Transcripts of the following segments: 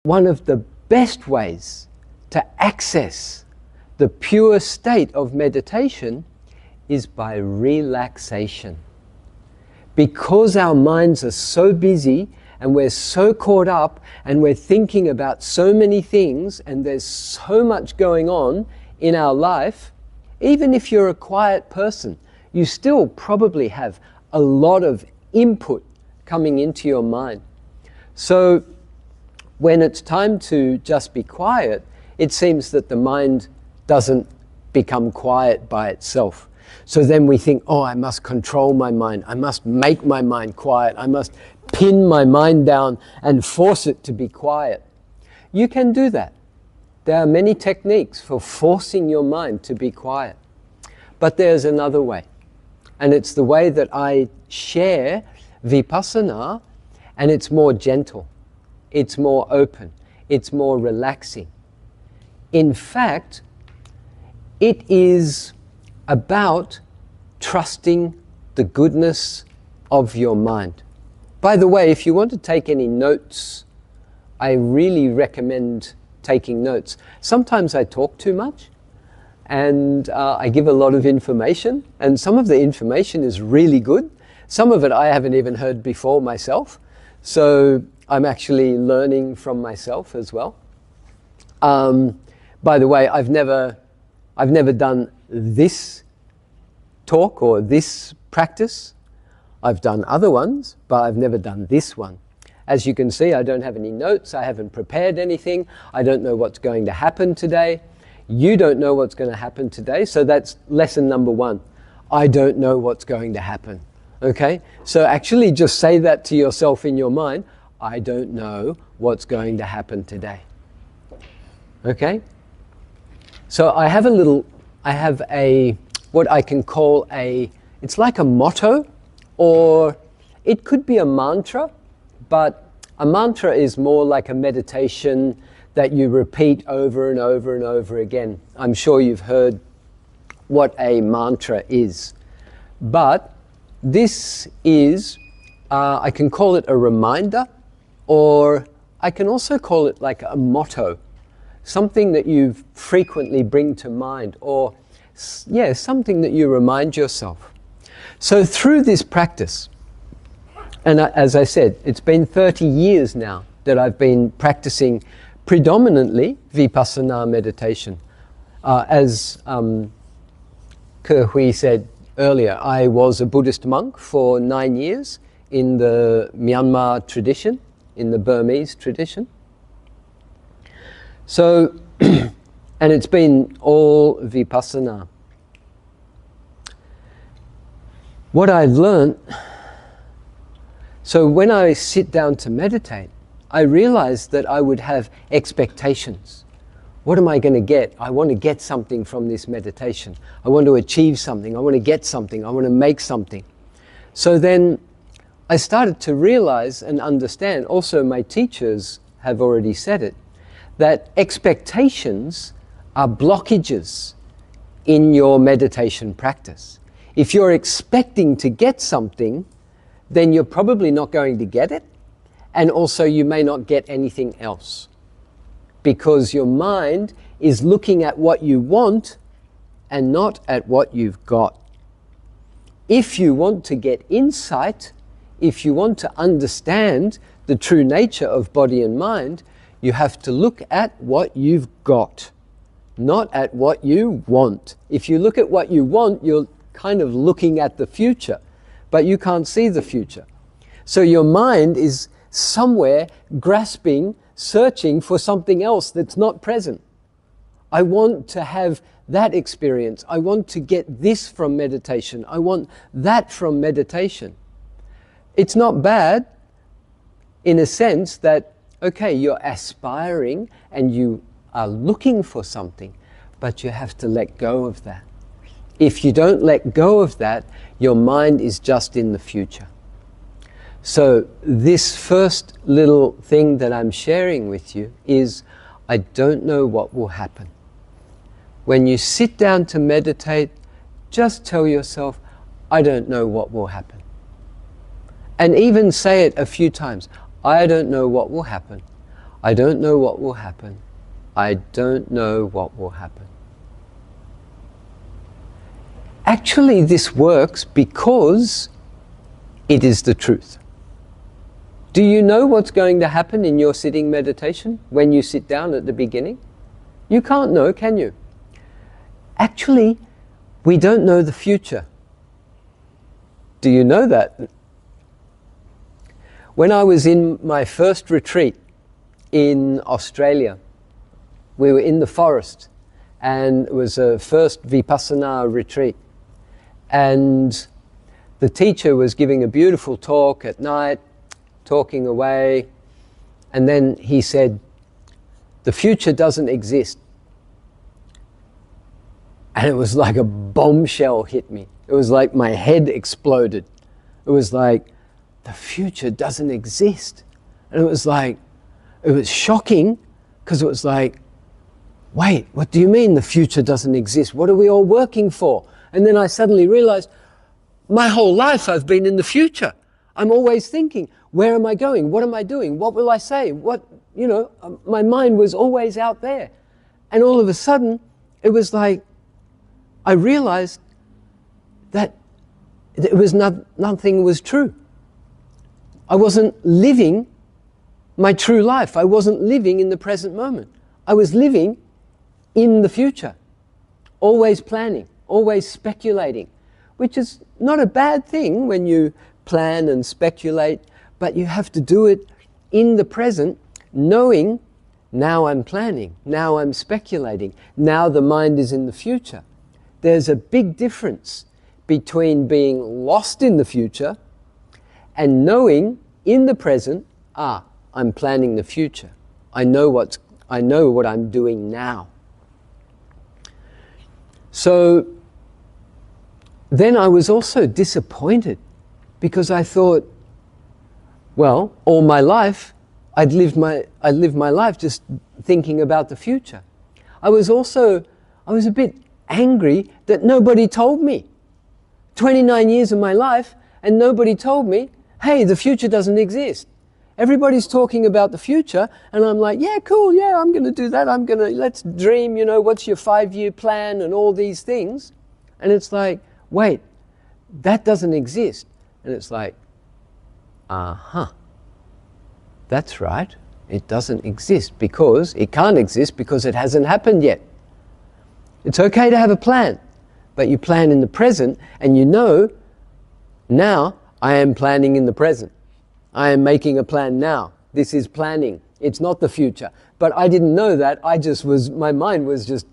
one of the best ways to access the pure state of meditation is by relaxation. Because our minds are so busy and we're so caught up and we're thinking about so many things and there's so much going on in our life, even if you're a quiet person, you still probably have a lot of input coming into your mind. So when it's time to just be quiet, it seems that the mind doesn't become quiet by itself. So then we think, oh, I must control my mind. I must make my mind quiet. I must pin my mind down and force it to be quiet. You can do that. There are many techniques for forcing your mind to be quiet. But there's another way. And it's the way that I share Vipassana, and it's more gentle. It's more open. It's more relaxing. In fact, it is about trusting the goodness of your mind. By the way, if you want to take any notes, I really recommend taking notes. Sometimes I talk too much and I give a lot of information, and some of the information is really good. Some of it I haven't even heard before myself, so I'm actually learning from myself as well. By the way, I've never done this talk or this practice. I've done other ones, but I've never done this one. As you can see, I don't have any notes. I haven't prepared anything. I don't know what's going to happen today. You don't know what's going to happen today. So that's lesson number one. I don't know what's going to happen. Okay? So actually just say that to yourself in your mind. I don't know what's going to happen today. Okay? So I have what I can call it's like a motto, or it could be a mantra, but a mantra is more like a meditation that you repeat over and over and over again. I'm sure you've heard what a mantra is. But this is, I can call it a reminder, or I can also call it like a motto. Something that you frequently bring to mind, or something that you remind yourself. So through this practice, and as I said, it's been 30 years now that I've been practicing predominantly Vipassana meditation. As Ke Hui said earlier, I was a Buddhist monk for 9 years in the Myanmar tradition, in the Burmese tradition. So, and it's been all Vipassana. What I've learned, so when I sit down to meditate, I realized that I would have expectations. What am I going to get? I want to get something from this meditation. I want to achieve something. I want to get something. I want to make something. So then I started to realize and understand, also my teachers have already said it, that expectations are blockages in your meditation practice. If you're expecting to get something, then you're probably not going to get it, and also you may not get anything else, because your mind is looking at what you want and not at what you've got. If you want to get insight, if you want to understand the true nature of body and mind, you have to look at what you've got, not at what you want. If you look at what you want, you're kind of looking at the future, but you can't see the future. So your mind is somewhere grasping, searching for something else that's not present. I want to have that experience. I want to get this from meditation. I want that from meditation. It's not bad in a sense that, okay, you're aspiring and you are looking for something, but you have to let go of that. If you don't let go of that, your mind is just in the future. So this first little thing that I'm sharing with you is, I don't know what will happen. When you sit down to meditate, just tell yourself, I don't know what will happen. And even say it a few times. I don't know what will happen. I don't know what will happen. I don't know what will happen. Actually, this works because it is the truth. Do you know what's going to happen in your sitting meditation when you sit down at the beginning? You can't know, can you? Actually, we don't know the future. Do you know that? When I was in my first retreat in Australia, we were in the forest, and it was a first Vipassana retreat. And the teacher was giving a beautiful talk at night, talking away, and then he said, "The future doesn't exist." And it was like a bombshell hit me. It was like my head exploded. It was like, the future doesn't exist. And it was like, it was shocking, because it was like, wait, what do you mean the future doesn't exist? What are we all working for? And then I suddenly realized, my whole life I've been in the future. I'm always thinking, where am I going? What am I doing? What will I say? My mind was always out there. And all of a sudden, it was like, I realized that it was nothing was true. I wasn't living my true life. I wasn't living in the present moment. I was living in the future, always planning, always speculating, which is not a bad thing when you plan and speculate, but you have to do it in the present, knowing now I'm planning, now I'm speculating, now the mind is in the future. There's a big difference between being lost in the future and knowing in the present, I'm planning the future. I know what I'm doing now. So then I was also disappointed, because I thought, well, all my life I'd lived my life just thinking about the future. I was a bit angry that nobody told me. 29 years of my life, and nobody told me, hey, the future doesn't exist. Everybody's talking about the future, and I'm like, yeah, cool, yeah, I'm going to do that. Let's dream, what's your 5-year plan and all these things. And it's like, wait, that doesn't exist. And it's like, that's right. It doesn't exist because it can't exist because it hasn't happened yet. It's okay to have a plan, but you plan in the present, and now I am planning in the present. I am making a plan now. This is planning. It's not the future. But I didn't know that. My mind was just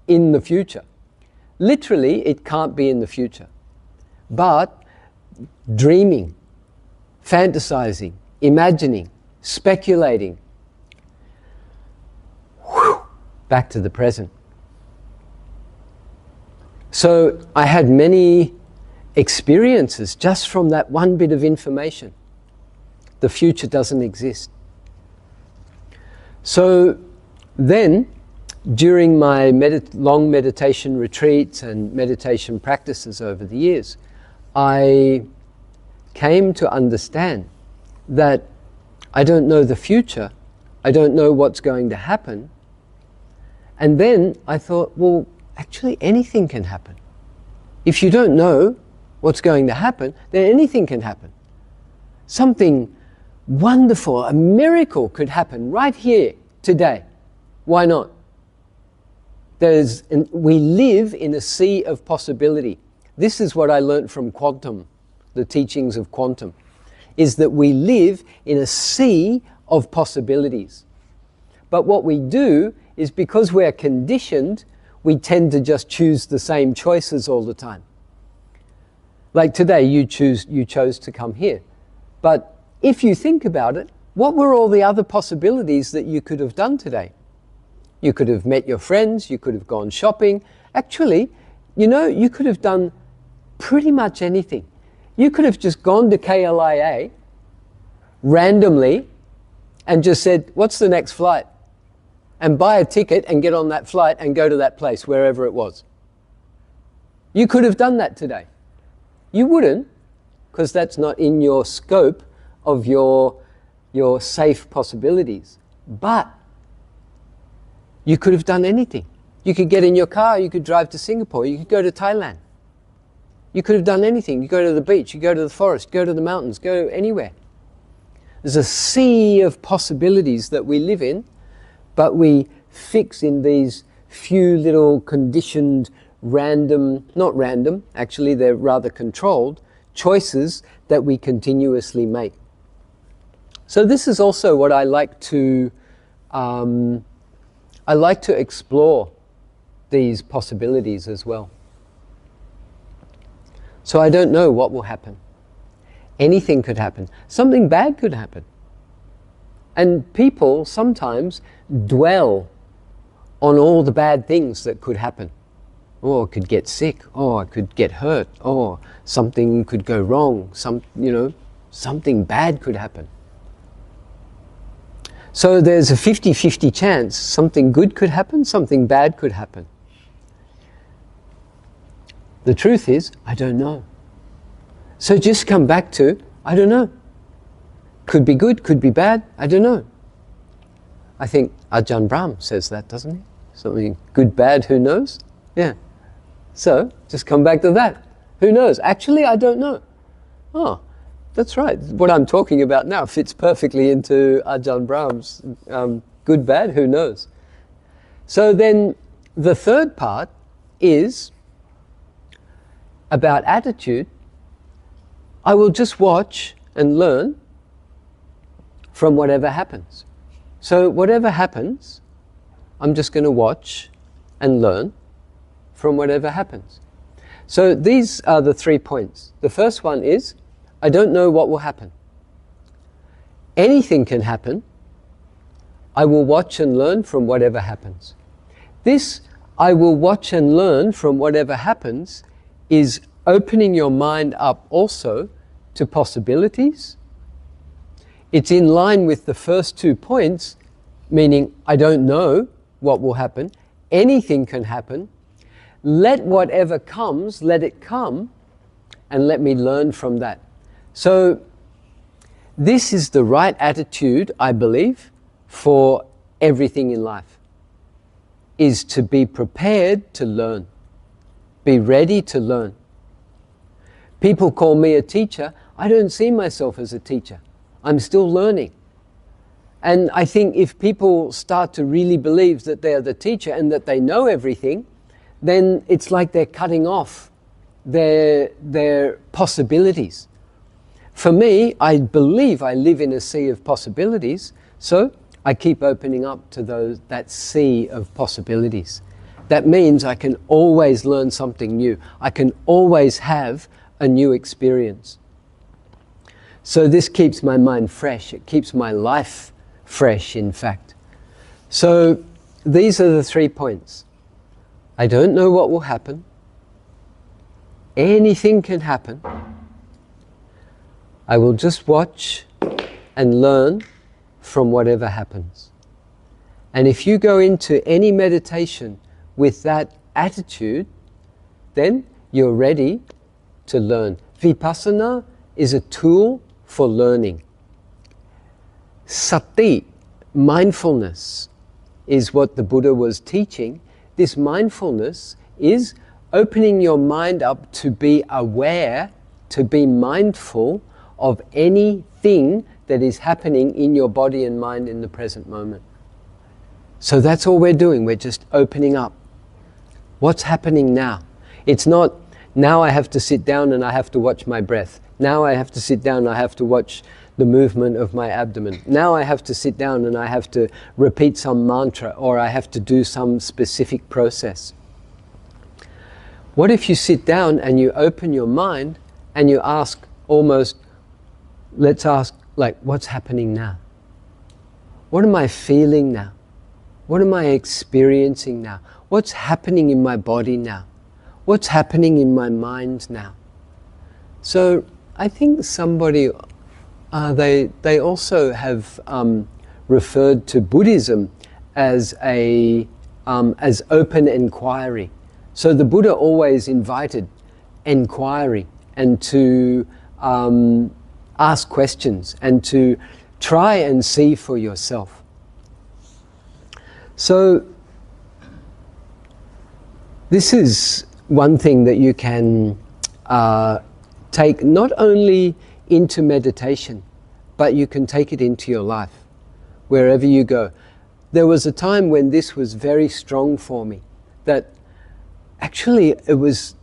in the future. Literally, it can't be in the future. But dreaming, fantasizing, imagining, speculating, back to the present. So I had many experiences just from that one bit of information. The future doesn't exist. So then, during my long meditation retreats and meditation practices over the years, I came to understand that I don't know the future, I don't know what's going to happen. And then I thought, well, actually anything can happen. If you don't know what's going to happen, then anything can happen. Something wonderful, a miracle could happen right here, today. Why not? We live in a sea of possibility. This is what I learned from quantum, the teachings of quantum, is that we live in a sea of possibilities. But what we do is, because we're conditioned, we tend to just choose the same choices all the time. Like today, you chose to come here. But if you think about it, what were all the other possibilities that you could have done today? You could have met your friends, you could have gone shopping. Actually, you could have done pretty much anything. You could have just gone to KLIA randomly and just said, what's the next flight? And buy a ticket and get on that flight and go to that place, wherever it was. You could have done that today. You wouldn't, because that's not in your scope of your safe possibilities. But you could have done anything. You could get in your car, you could drive to Singapore, you could go to Thailand. You could have done anything. You go to the beach, you go to the forest, go to the mountains, go anywhere. There's a sea of possibilities that we live in, but we fix in these few little conditioned, random, not random, actually they're rather controlled, choices that we continuously make. So this is also what I like to explore these possibilities as well. So I don't know what will happen. Anything could happen. Something bad could happen. And people sometimes dwell on all the bad things that could happen. Oh, I could get sick. Oh, I could get hurt. Oh, something could go wrong. Something bad could happen. So there's a 50-50 chance something good could happen, something bad could happen. The truth is, I don't know. So just come back to, I don't know. Could be good, could be bad, I don't know. I think Ajahn Brahm says that, doesn't he? Something good, bad, who knows? Yeah. So, just come back to that. Who knows? Actually, I don't know. Oh, that's right. What I'm talking about now fits perfectly into Ajahn Brahm's good, bad, who knows? So then, the third part is about attitude. I will just watch and learn from whatever happens. So whatever happens, I'm just going to watch and learn from whatever happens. So these are the 3 points. The first one is, I don't know what will happen. Anything can happen. I will watch and learn from whatever happens. This, I will watch and learn from whatever happens, is opening your mind up also to possibilities. It's in line with the first 2 points, meaning I don't know what will happen. Anything can happen. Let whatever comes, let it come, and let me learn from that. So this is the right attitude, I believe, for everything in life, is to be prepared to learn. Be ready to learn. People call me a teacher. I don't see myself as a teacher. I'm still learning. And I think if people start to really believe that they are the teacher and that they know everything, then it's like they're cutting off their possibilities. For me, I believe I live in a sea of possibilities, so I keep opening up to that sea of possibilities. That means I can always learn something new. I can always have a new experience. So this keeps my mind fresh. It keeps my life fresh, in fact. So these are the 3 points. I don't know what will happen. Anything can happen. I will just watch and learn from whatever happens. And if you go into any meditation with that attitude, then you're ready to learn. Vipassana is a tool for learning. Sati, mindfulness, is what the Buddha was teaching. This mindfulness is opening your mind up to be aware, to be mindful of anything that is happening in your body and mind in the present moment. So that's all we're doing. We're just opening up. What's happening now? It's not, now I have to sit down and I have to watch my breath. Now I have to sit down and I have to watch the movement of my abdomen. Now I have to sit down and I have to repeat some mantra, or I have to do some specific process. What if you sit down and you open your mind and you ask almost, let's ask, like, what's happening now? What am I feeling now? What am I experiencing now? What's happening in my body now? What's happening in my mind now? So I think somebody, they also have referred to Buddhism as open inquiry. So the Buddha always invited inquiry and to ask questions and to try and see for yourself. So this is one thing that you can take not only into meditation, but you can take it into your life, wherever you go. There was a time when this was very strong for me, that actually it was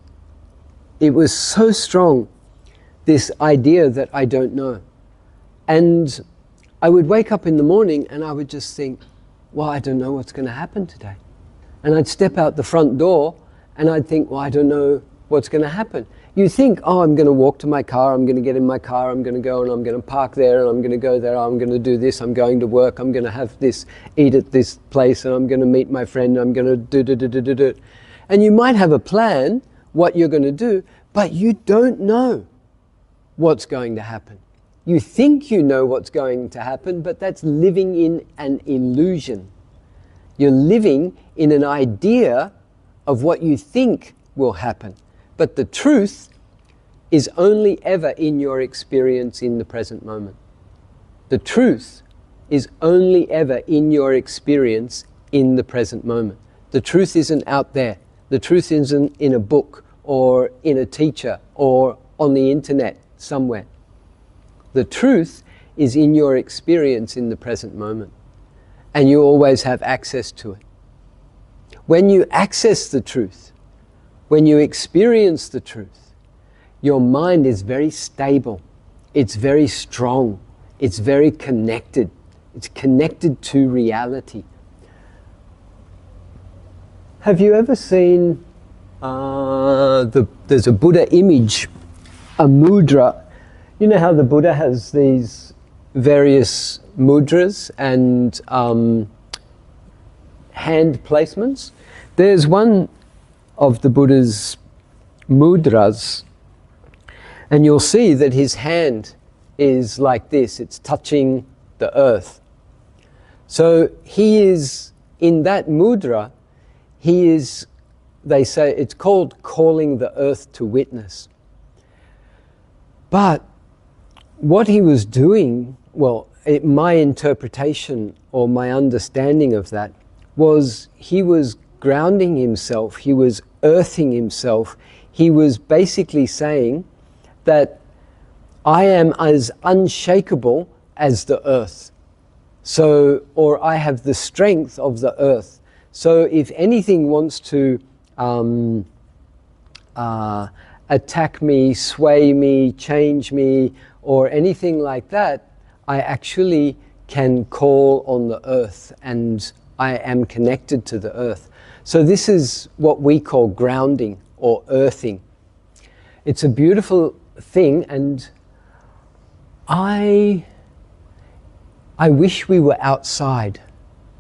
so strong, this idea that I don't know. And I would wake up in the morning and I would just think, well, I don't know what's going to happen today. And I'd step out the front door and I'd think, well, I don't know what's going to happen. You think, oh, I'm going to walk to my car, I'm going to get in my car, I'm going to go and I'm going to park there and I'm going to go there, I'm going to do this, I'm going to work, I'm going to have this, eat at this place, and I'm going to meet my friend, I'm going to do. And you might have a plan, what you're going to do, but you don't know what's going to happen. You think you know what's going to happen, but that's living in an illusion. You're living in an idea of what you think will happen. But the truth is only ever in your experience in the present moment. The truth is only ever in your experience in the present moment. The truth isn't out there. The truth isn't in a book or in a teacher or on the internet somewhere. The truth is in your experience in the present moment. And you always have access to it. When you access the truth, when you experience the truth, your mind is very stable, it's very strong, it's very connected. It's connected to reality. Have you ever seen, there's a Buddha image, a mudra. You know how the Buddha has these various mudras and hand placements? There's one of the Buddha's mudras, and you'll see that his hand is like this, it's touching the earth. So he is, in that mudra, he is, they say, it's called calling the earth to witness. But what he was doing, well, my interpretation or my understanding of that was he was grounding himself, he was earthing himself, he was basically saying that I am as unshakable as the earth. So, or I have the strength of the earth. So if anything wants to attack me, sway me, change me, or anything like that, I actually can call on the earth and I am connected to the earth. So this is what we call grounding or earthing. It's a beautiful thing, and I wish we were outside,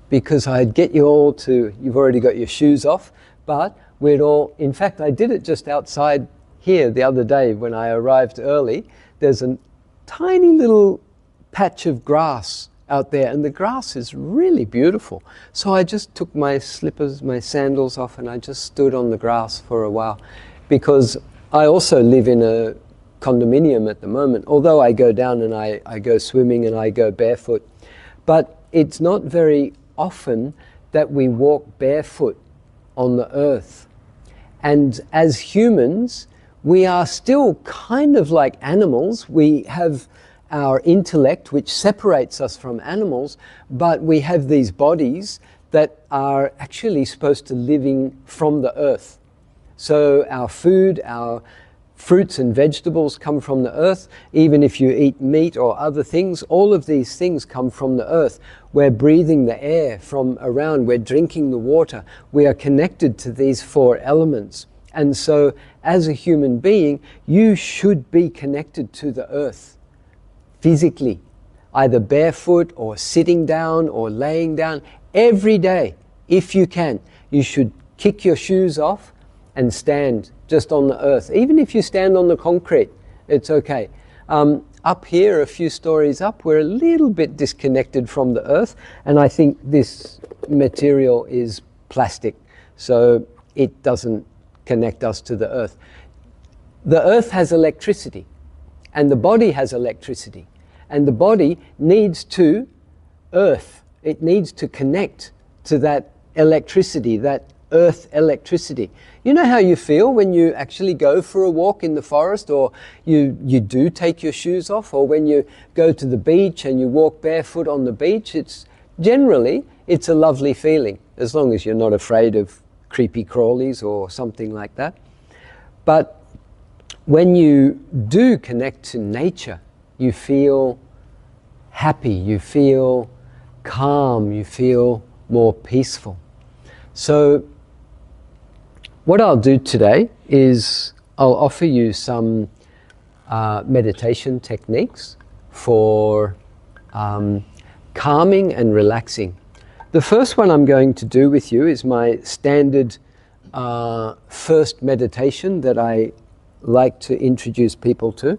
because I'd get you all to, you've already got your shoes off, but we'd all, in fact I did it just outside here the other day when I arrived early. There's a tiny little patch of grass out there, and the grass is really beautiful. So I just took my slippers, my sandals off, and I just stood on the grass for a while, because I also live in a condominium at the moment, although I go down and I go swimming and I go barefoot. But it's not very often that we walk barefoot on the earth. And as humans, we are still kind of like animals. We have our intellect, which separates us from animals, but we have these bodies that are actually supposed to living from the earth. So our food, our fruits and vegetables come from the earth. Even if you eat meat or other things, all of these things come from the earth. We're breathing the air from around, we're drinking the water. We are connected to these four elements. And so as a human being, you should be connected to the earth physically, either barefoot or sitting down or laying down. Every day, if you can, you should kick your shoes off and stand just on the earth. Even if you stand on the concrete, it's okay. Up here, a few stories up, we're a little bit disconnected from the earth, and I think this material is plastic, so it doesn't connect us to the earth. The earth has electricity, and the body has electricity, and the body needs to earth. It needs to connect to that electricity, that earth electricity. You know how you feel when you actually go for a walk in the forest, or you do take your shoes off, or when you go to the beach and you walk barefoot on the beach. It's a lovely feeling, as long as you're not afraid of creepy crawlies or something like that. But when you do connect to nature, you feel happy, you feel calm, you feel more peaceful. So what I'll do today is I'll offer you some meditation techniques for calming and relaxing. The first one I'm going to do with you is my standard first meditation that I like to introduce people to.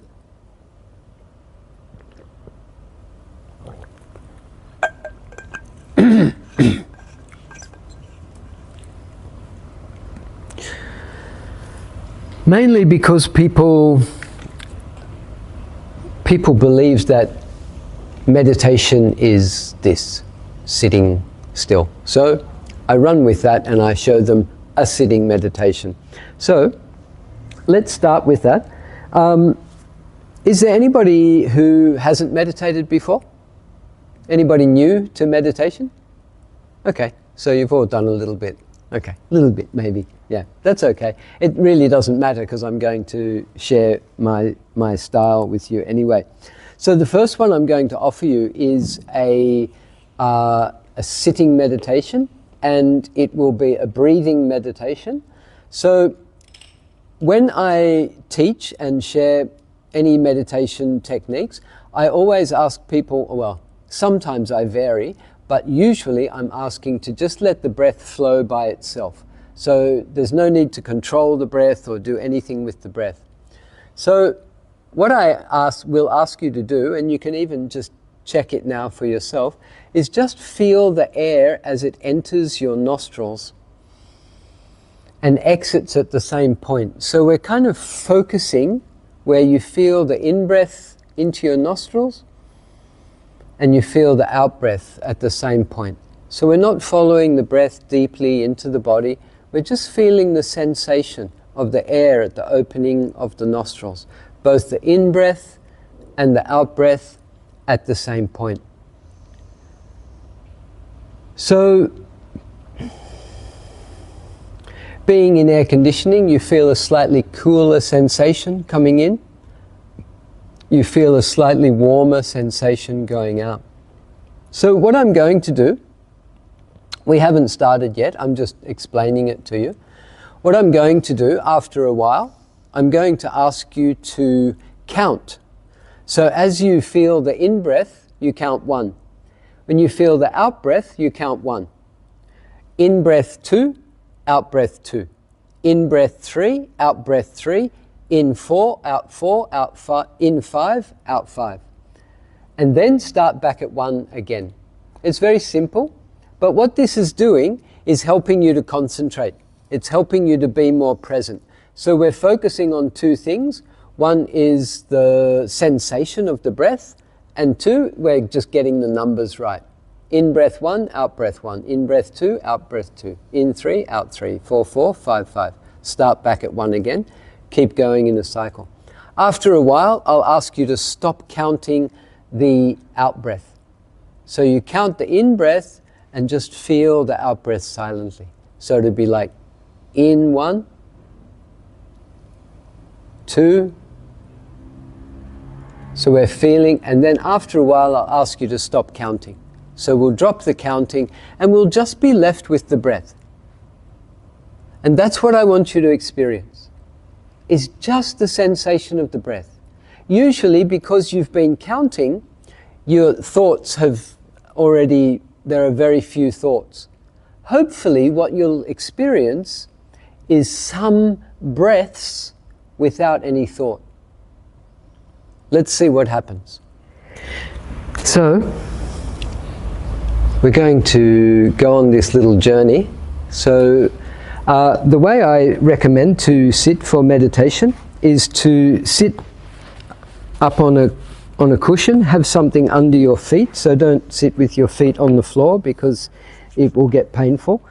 Mainly because people believe that meditation is this, sitting still. So I run with that and I show them a sitting meditation. So let's start with that. Is there anybody who hasn't meditated before? Anybody new to meditation? Okay, so you've all done a little bit. Okay, a little bit maybe. Yeah, that's okay. It really doesn't matter because I'm going to share my style with you anyway. So the first one I'm going to offer you is a sitting meditation, and it will be a breathing meditation. So when I teach and share any meditation techniques, I always ask people, well, sometimes I vary, but usually I'm asking to just let the breath flow by itself. So there's no need to control the breath or do anything with the breath. So what will ask you to do, and you can even just check it now for yourself, is just feel the air as it enters your nostrils and exits at the same point. So we're kind of focusing where you feel the in-breath into your nostrils and you feel the out-breath at the same point. So we're not following the breath deeply into the body, we're just feeling the sensation of the air at the opening of the nostrils, both the in-breath and the out-breath at the same point. So, being in air conditioning, you feel a slightly cooler sensation coming in. You feel a slightly warmer sensation going out. So what I'm going to do, we haven't started yet, I'm just explaining it to you. What I'm going to do after a while, I'm going to ask you to count. So as you feel the in-breath, you count 1. When you feel the out-breath, you count 1. In-breath 2, out-breath 2. In-breath 3, out-breath 3. In 4, out 5, in 5, out 5. And then start back at 1 again. It's very simple, but what this is doing is helping you to concentrate. It's helping you to be more present. So we're focusing on 2 things. One is the sensation of the breath, and 2, we're just getting the numbers right. In breath 1, out breath 1. In breath 2, out breath 2. In 3, out 3. 4, 4, 5, 5. Start back at 1 again. Keep going in a cycle. After a while, I'll ask you to stop counting the out breath. So you count the in breath and just feel the out breath silently. So it'd be like in 1, 2. So we're feeling, and then after a while I'll ask you to stop counting. So we'll drop the counting and we'll just be left with the breath. And that's what I want you to experience, is just the sensation of the breath. Usually because you've been counting, your thoughts have already, there are very few thoughts. Hopefully what you'll experience is some breaths without any thought. Let's see what happens. So, we're going to go on this little journey. So, the way I recommend to sit for meditation is to sit up on a cushion, have something under your feet. So don't sit with your feet on the floor because it will get painful.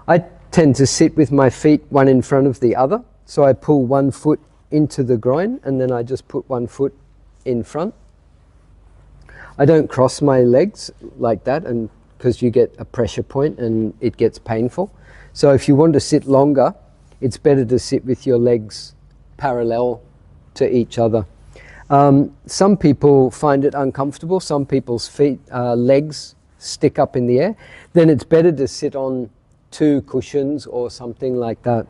I tend to sit with my feet one in front of the other. So I pull one foot into the groin and then I just put one foot in front. I don't cross my legs like that, and because you get a pressure point and it gets painful. So if you want to sit longer, it's better to sit with your legs parallel to each other. Some people find it uncomfortable. Some people's legs stick up in the air. Then it's better to sit on 2 cushions or something like that.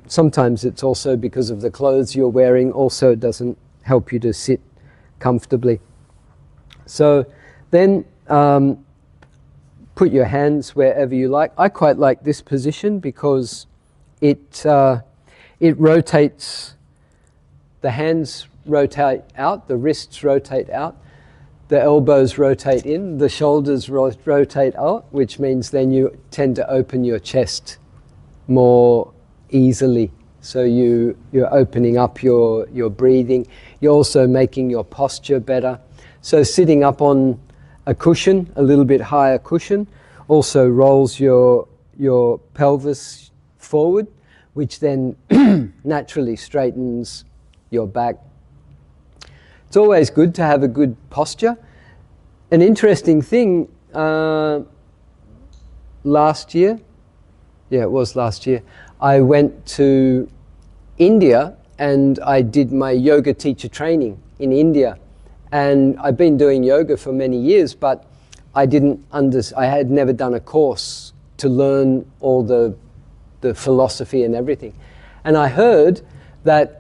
Sometimes it's also because of the clothes you're wearing also doesn't help you to sit comfortably. So then put your hands wherever you like. I quite like this position because it rotates, the hands rotate out, the wrists rotate out, the elbows rotate in, the shoulders rotate out, which means then you tend to open your chest more easily. So you're opening up your breathing. You're also making your posture better. So sitting up on a cushion, a little bit higher cushion, also rolls your pelvis forward, which then naturally straightens your back. It's always good to have a good posture. An interesting thing, last year, I went to India and I did my yoga teacher training in India. And I've been doing yoga for many years, but I had never done a course to learn all the philosophy and everything. And I heard that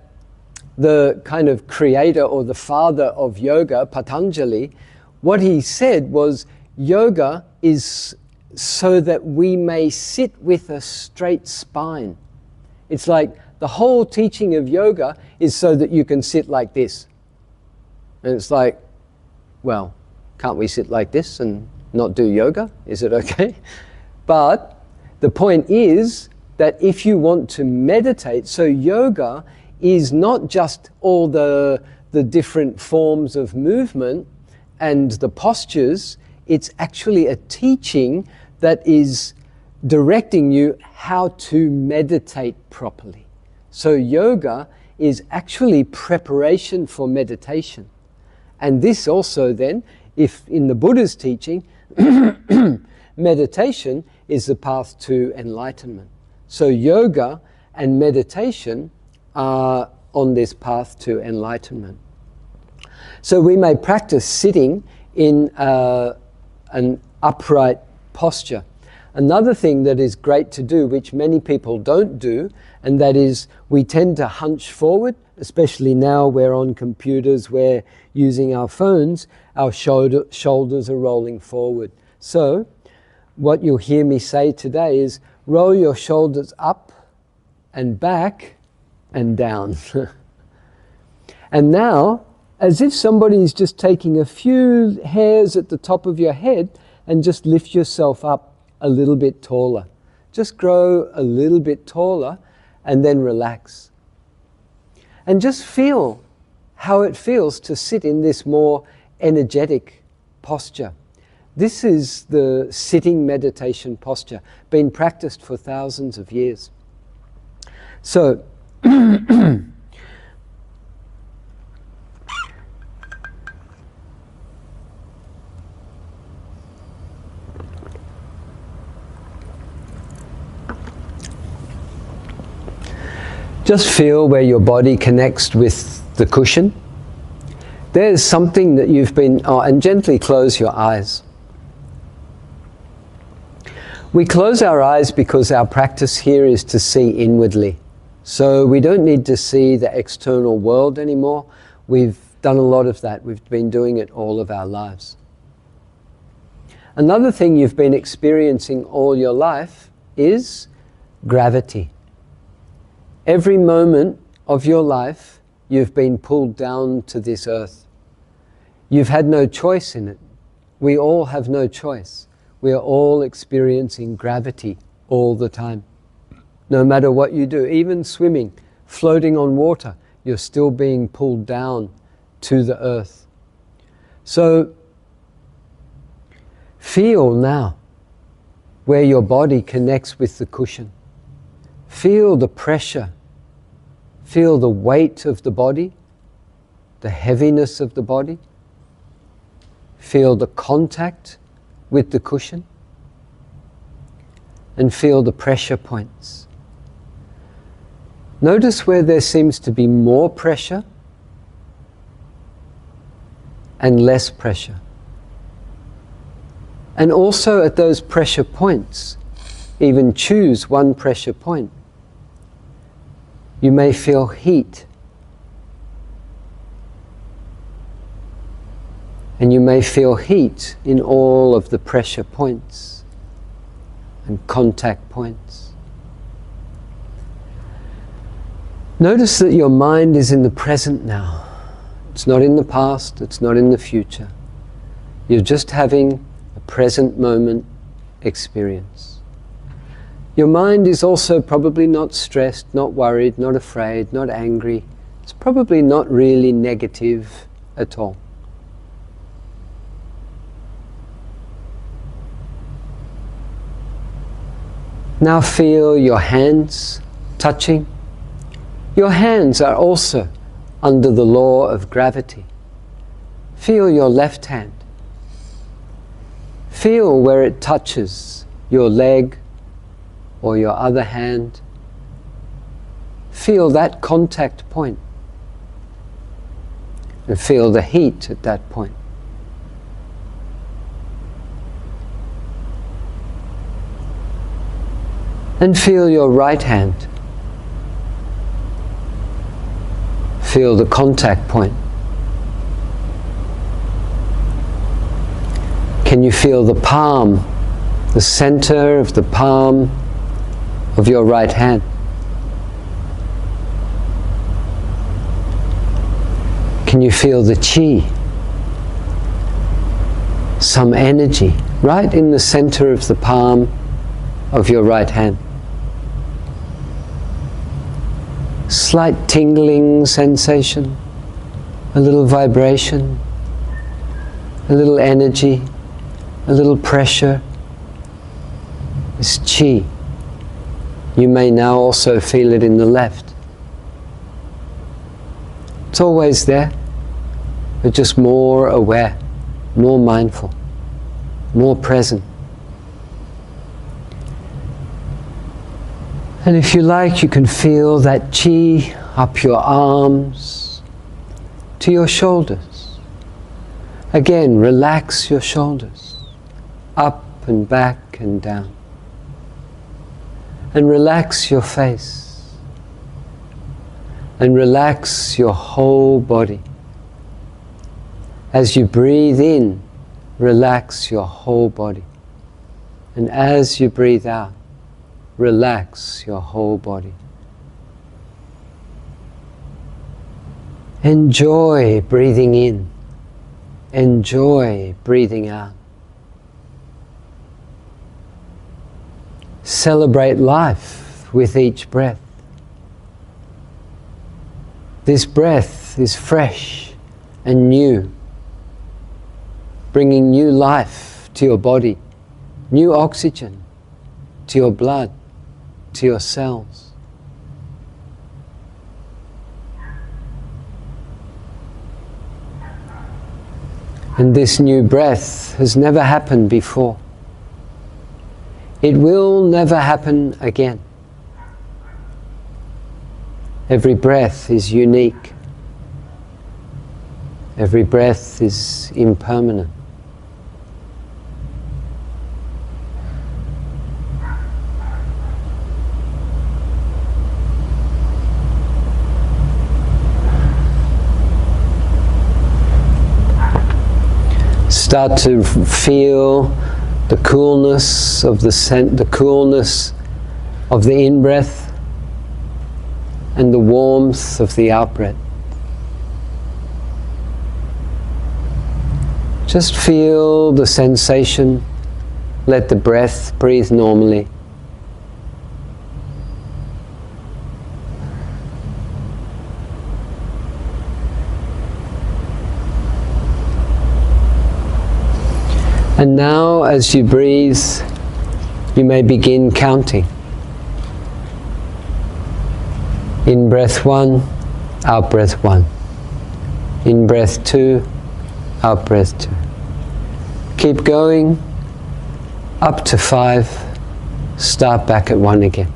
the kind of creator or the father of yoga, Patanjali, what he said was yoga is so that we may sit with a straight spine. It's like the whole teaching of yoga is so that you can sit like this. And it's like, well, can't we sit like this and not do yoga? Is it okay? But the point is that if you want to meditate, so yoga is not just all the different forms of movement and the postures, it's actually a teaching that is directing you how to meditate properly. So yoga is actually preparation for meditation. And this also then, if in the Buddha's teaching, meditation is the path to enlightenment. So yoga and meditation are on this path to enlightenment. So we may practice sitting in an upright posture. Another thing that is great to do, which many people don't do, and that is we tend to hunch forward, especially now we're on computers, we're using our phones, our shoulders are rolling forward. So what you'll hear me say today is roll your shoulders up and back and down. And now, as if somebody's just taking a few hairs at the top of your head and just lift yourself up a little bit taller. Just grow a little bit taller and then relax. And just feel how it feels to sit in this more energetic posture. This is the sitting meditation posture, been practiced for thousands of years. So, just feel where your body connects with the cushion. There's something that you've been, and gently close your eyes. We close our eyes because our practice here is to see inwardly. So we don't need to see the external world anymore. We've done a lot of that. We've been doing it all of our lives. Another thing you've been experiencing all your life is gravity. Every moment of your life, you've been pulled down to this earth. You've had no choice in it. We all have no choice. We are all experiencing gravity all the time. No matter what you do, even swimming, floating on water, you're still being pulled down to the earth. So Feel now where your body connects with the cushion. Feel the pressure. Feel the weight of the body, the heaviness of the body. Feel the contact with the cushion. And feel the pressure points. Notice where there seems to be more pressure and less pressure. And also at those pressure points, even choose one pressure point. You may feel heat. And you may feel heat in all of the pressure points and contact points. Notice that your mind is in the present now. It's not in the past, it's not in the future. You're just having a present moment experience. Your mind is also probably not stressed, not worried, not afraid, not angry. It's probably not really negative at all. Now feel your hands touching. Your hands are also under the law of gravity. Feel your left hand. Feel where it touches your leg or your other hand. Feel that contact point. And feel the heat at that point. And feel your right hand. Feel the contact point. Can you feel the palm, the center of the palm of your right hand? Can you feel the chi, some energy right in the center of the palm of your right hand? Slight tingling sensation, a little vibration, a little energy, a little pressure. It's chi. You may now also feel it in the left. It's always there, but just more aware, more mindful, more present. And if you like, you can feel that chi up your arms to your shoulders. Again, relax your shoulders, up and back and down. And relax your face. And relax your whole body. As you breathe in, relax your whole body. And as you breathe out, relax your whole body. Enjoy breathing in. Enjoy breathing out. Celebrate life with each breath. This breath is fresh and new, bringing new life to your body, new oxygen to your blood, to your cells. And this new breath has never happened before. It will never happen again. Every breath is unique. Every breath is impermanent. Start to feel the coolness of the coolness of the in-breath and the warmth of the out-breath. Just feel the sensation. Let the breath breathe normally. And now, as you breathe, you may begin counting. In breath 1, out breath 1. In breath 2, out breath 2. Keep going up to 5. Start back at 1 again.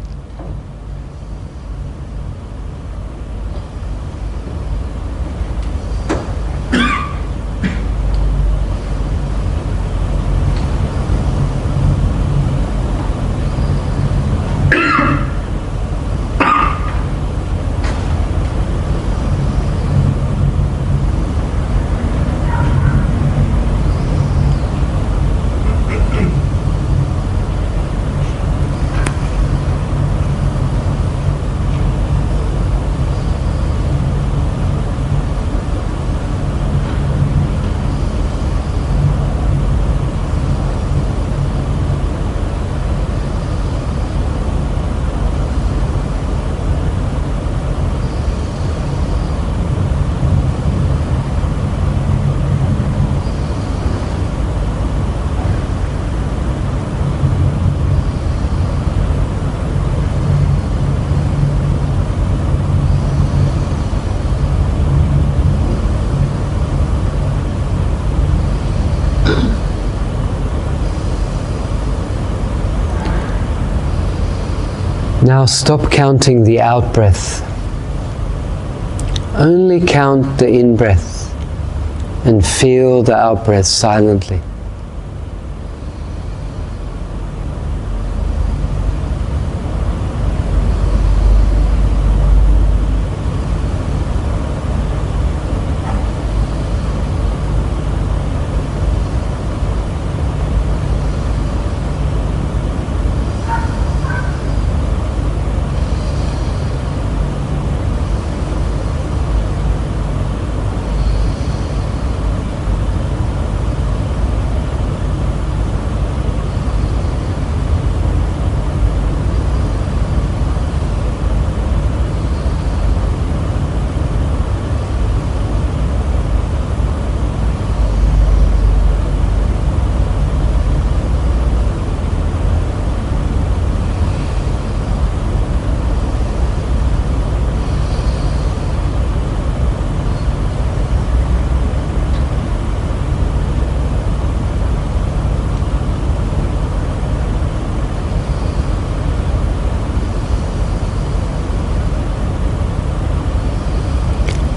Now stop counting the out breath. Only count the in breath and feel the out breath silently.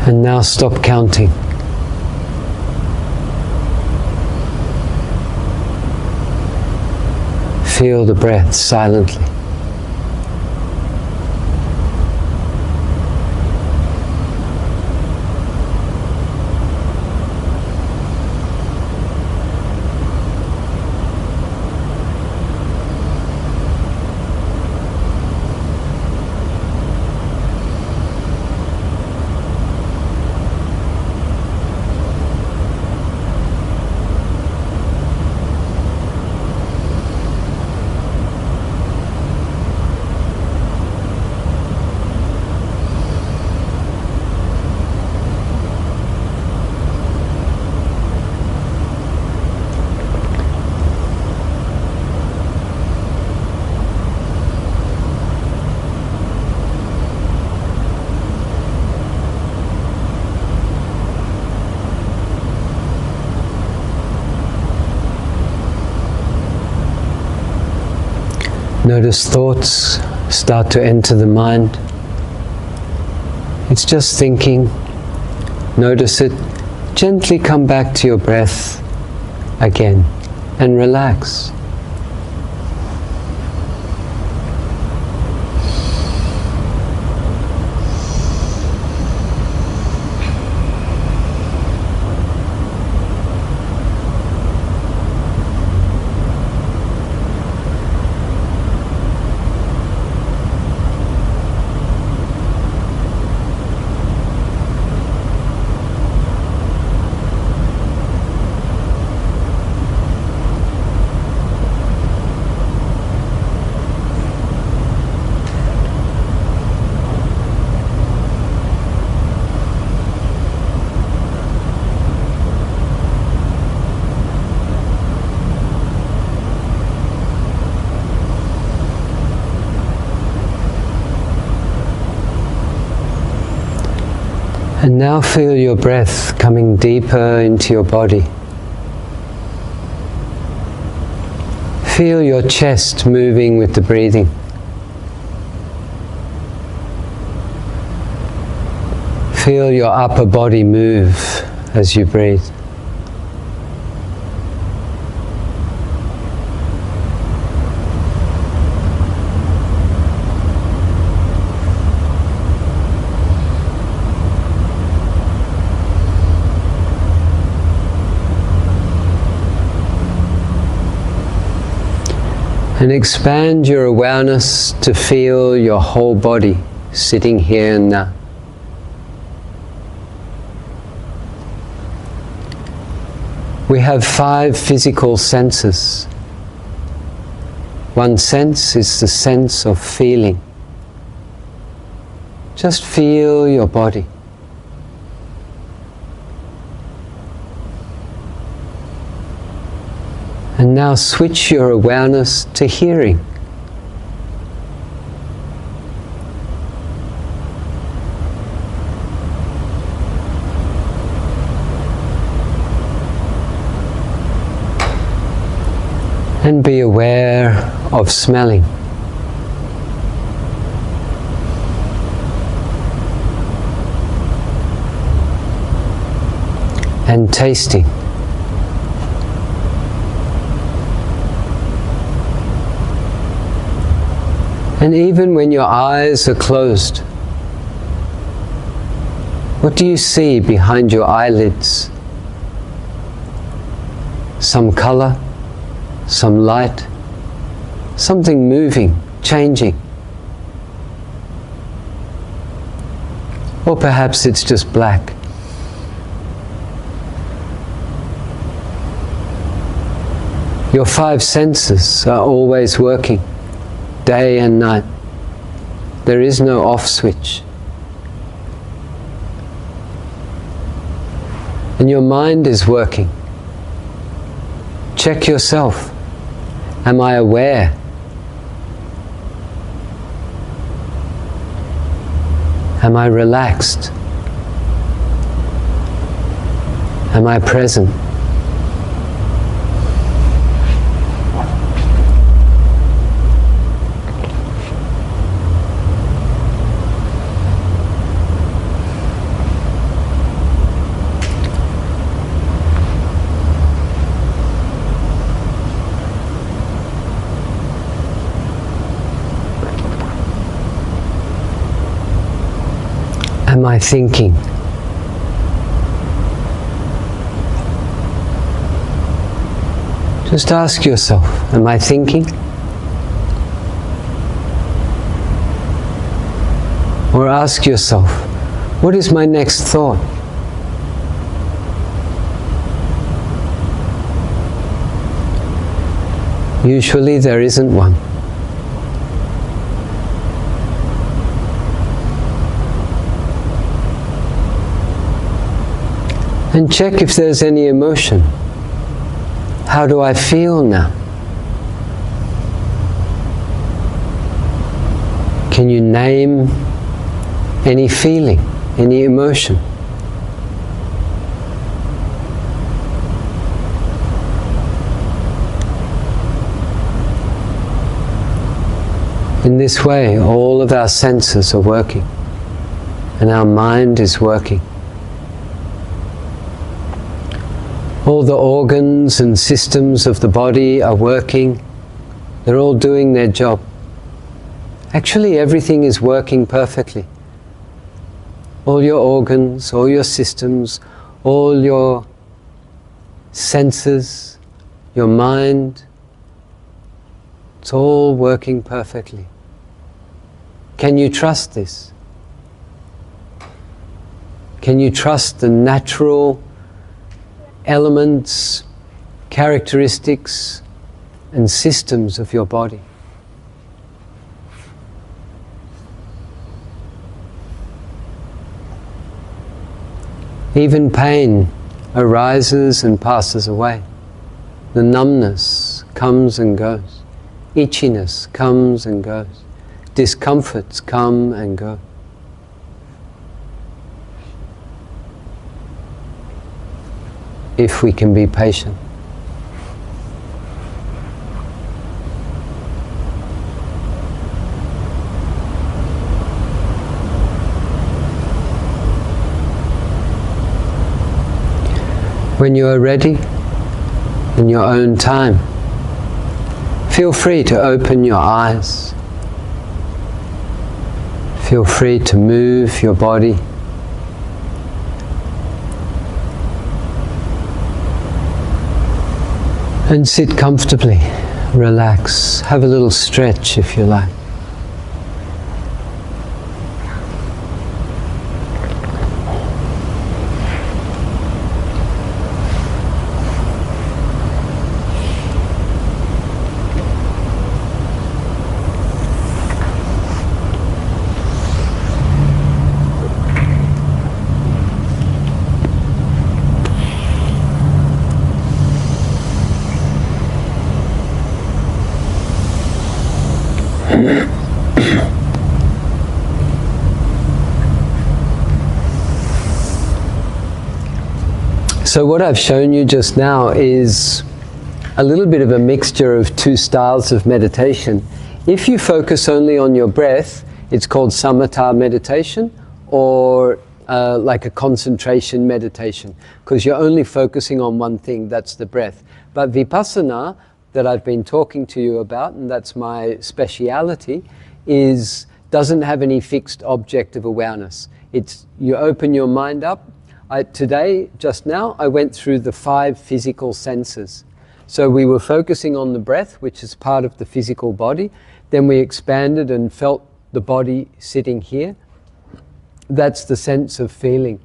And now stop counting. Feel the breath silently. Notice thoughts start to enter the mind. It's just thinking. Notice it. Gently come back to your breath again and relax. And now feel your breath coming deeper into your body. Feel your chest moving with the breathing. Feel your upper body move as you breathe. And expand your awareness to feel your whole body sitting here and now. We have 5 physical senses. One sense is the sense of feeling. Just feel your body. And now switch your awareness to hearing. And be aware of smelling. And tasting. And even when your eyes are closed, what do you see behind your eyelids? Some color, some light, something moving, changing. Or perhaps it's just black. Your 5 senses are always working, day and night. There is no off switch. And your mind is working. Check yourself. Am I aware? Am I relaxed? Am I present? Am I thinking? Just ask yourself, am I thinking? Or ask yourself, what is my next thought? Usually there isn't one. And check if there's any emotion. How do I feel now? Can you name any feeling, any emotion? In this way, all of our senses are working, and our mind is working. All the organs and systems of the body are working. They're all doing their job. Actually, everything is working perfectly. All your organs, all your systems, all your senses, your mind, it's all working perfectly. Can you trust this? Can you trust the natural elements, characteristics, and systems of your body? Even pain arises and passes away. The numbness comes and goes. Itchiness comes and goes. Discomforts come and go. if we can be patient. When you are ready, in your own time, feel free to open your eyes. Feel free to move your body. And sit comfortably, relax, have a little stretch if you like. So what I've shown you just now is a little bit of a mixture of two styles of meditation. If you focus only on your breath, it's called samatha meditation, or like a concentration meditation, because you're only focusing on one thing, that's the breath. But vipassana, that I've been talking to you about, and that's my speciality, doesn't have any fixed object of awareness. You open your mind up. Today, just now, I went through the 5 physical senses. So we were focusing on the breath, which is part of the physical body. Then we expanded and felt the body sitting here. That's the sense of feeling.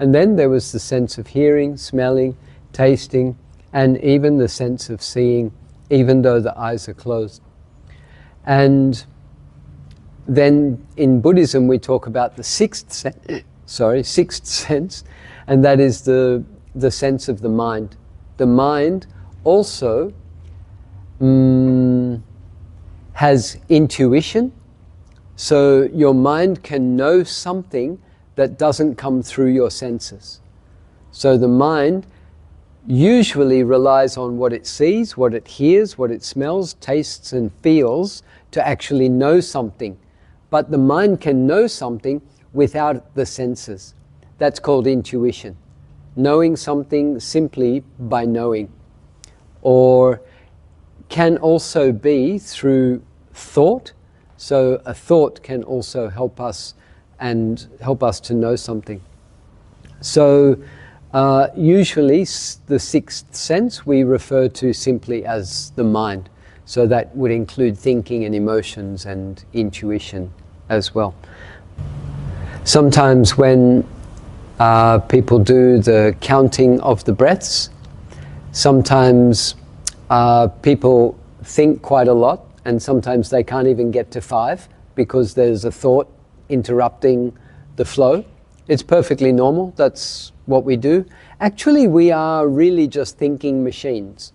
And then there was the sense of hearing, smelling, tasting, and even the sense of seeing, even though the eyes are closed. And then in Buddhism we talk about the sixth sense, and that is the sense of the mind. The mind also has intuition, so your mind can know something that doesn't come through your senses. So the mind usually relies on what it sees, what it hears, what it smells, tastes and feels to actually know something. But the mind can know something without the senses. That's called intuition. Knowing something simply by knowing. Or can also be through thought. So a thought can also help us to know something. So usually the sixth sense we refer to simply as the mind. So that would include thinking and emotions and intuition as well. Sometimes when people do the counting of the breaths, sometimes people think quite a lot, and sometimes they can't even get to 5 because there's a thought interrupting the flow. It's perfectly normal, that's what we do. Actually, we are really just thinking machines.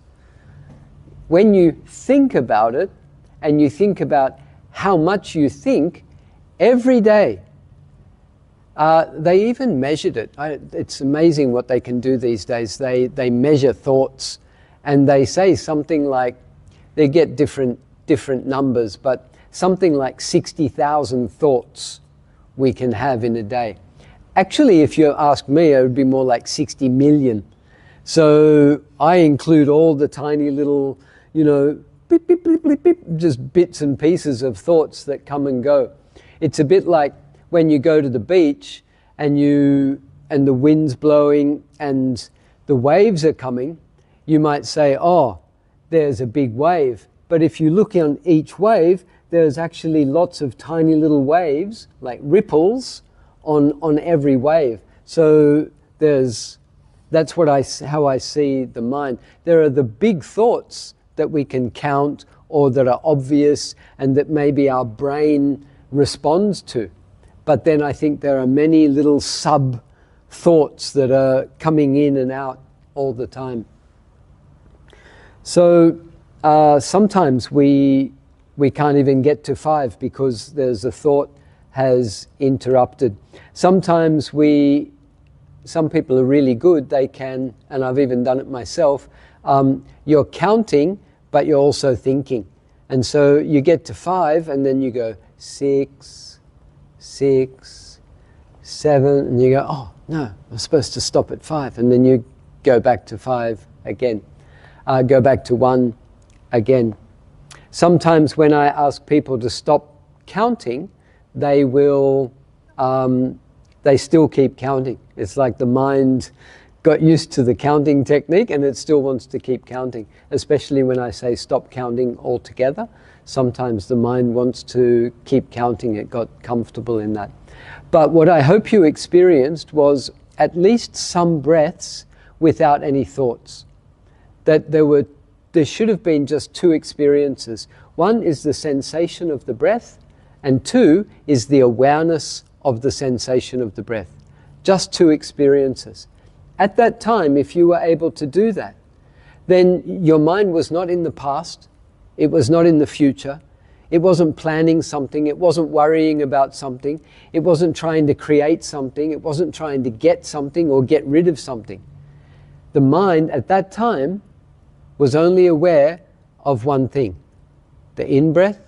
When you think about it, and you think about how much you think every day, they even measured it. It's amazing what they can do these days. They measure thoughts, and they say something like, they get different numbers, but something like 60,000 thoughts we can have in a day. Actually, if you ask me, it would be more like 60 million. So I include all the tiny little, beep, beep, beep, beep, beep, just bits and pieces of thoughts that come and go. It's a bit like when you go to the beach and the wind's blowing and the waves are coming, you might say, oh, there's a big wave. But if you look on each wave, there's actually lots of tiny little waves, like ripples, on every wave. So that's how I see the mind. There are the big thoughts that we can count or that are obvious and that maybe our brain responds to. But then I think there are many little sub-thoughts that are coming in and out all the time. So sometimes we can't even get to 5 because there's a thought has interrupted. Sometimes we some people are really good, they can, and I've even done it myself, you're counting, but you're also thinking. And so you get to 5, and then you go 6, 6, 7, and you go, oh no, I'm supposed to stop at 5, and then you go back to 5 again, go back to 1 again. Sometimes when I ask people to stop counting, they will, they still keep counting. It's like the mind got used to the counting technique and it still wants to keep counting, especially when I say stop counting altogether. Sometimes the mind wants to keep counting, it got comfortable in that. But what I hope you experienced was at least some breaths without any thoughts. That there should have been just 2 experiences. One is the sensation of the breath, and 2 is the awareness of the sensation of the breath. Just 2 experiences. At that time, if you were able to do that, then your mind was not in the past, it was not in the future, it wasn't planning something, it wasn't worrying about something, it wasn't trying to create something, it wasn't trying to get something or get rid of something. The mind at that time was only aware of one thing, the in-breath,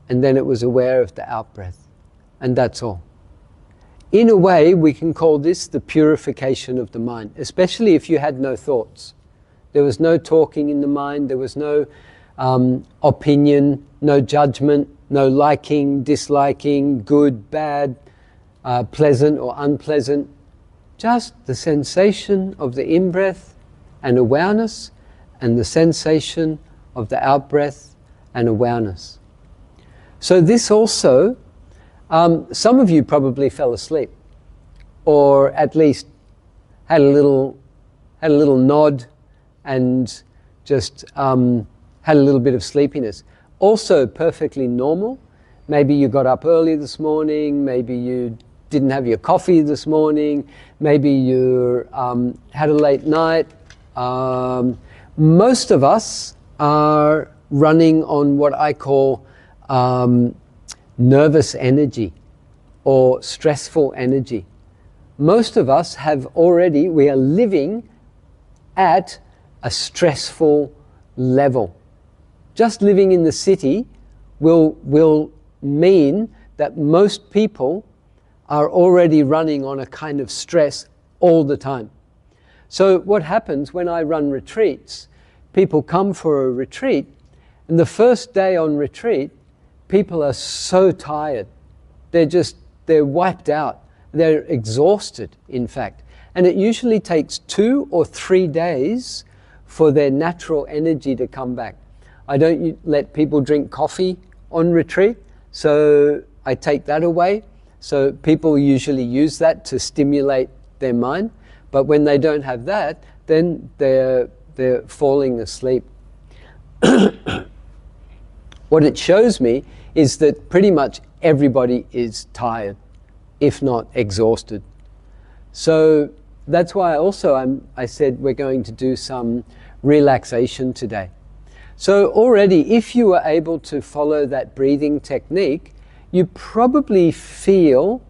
and then it was aware of the out-breath, and that's all. In a way, we can call this the purification of the mind, especially if you had no thoughts. There was no talking in the mind, there was no opinion, no judgment, no liking, disliking, good, bad, pleasant or unpleasant. Just the sensation of the in-breath and awareness, and the sensation of the out-breath and awareness. So this also, some of you probably fell asleep, or at least had a little nod and just had a little bit of sleepiness. Also perfectly normal. Maybe you got up early this morning, maybe you didn't have your coffee this morning, maybe you had a late night. Most of us are running on what I call nervous energy or stressful energy. Most of us we are living at a stressful level. Just living in the city will mean that most people are already running on a kind of stress all the time. So what happens when I run retreats, people come for a retreat, and the first day on retreat, people are so tired. They're wiped out. They're exhausted, in fact. And it usually takes 2 or 3 days for their natural energy to come back. I don't let people drink coffee on retreat, so I take that away. So people usually use that to stimulate their mind. But when they don't have that, then they're falling asleep. What it shows me is that pretty much everybody is tired, if not exhausted. So that's why I said we're going to do some relaxation today. So already, if you were able to follow that breathing technique, you probably feel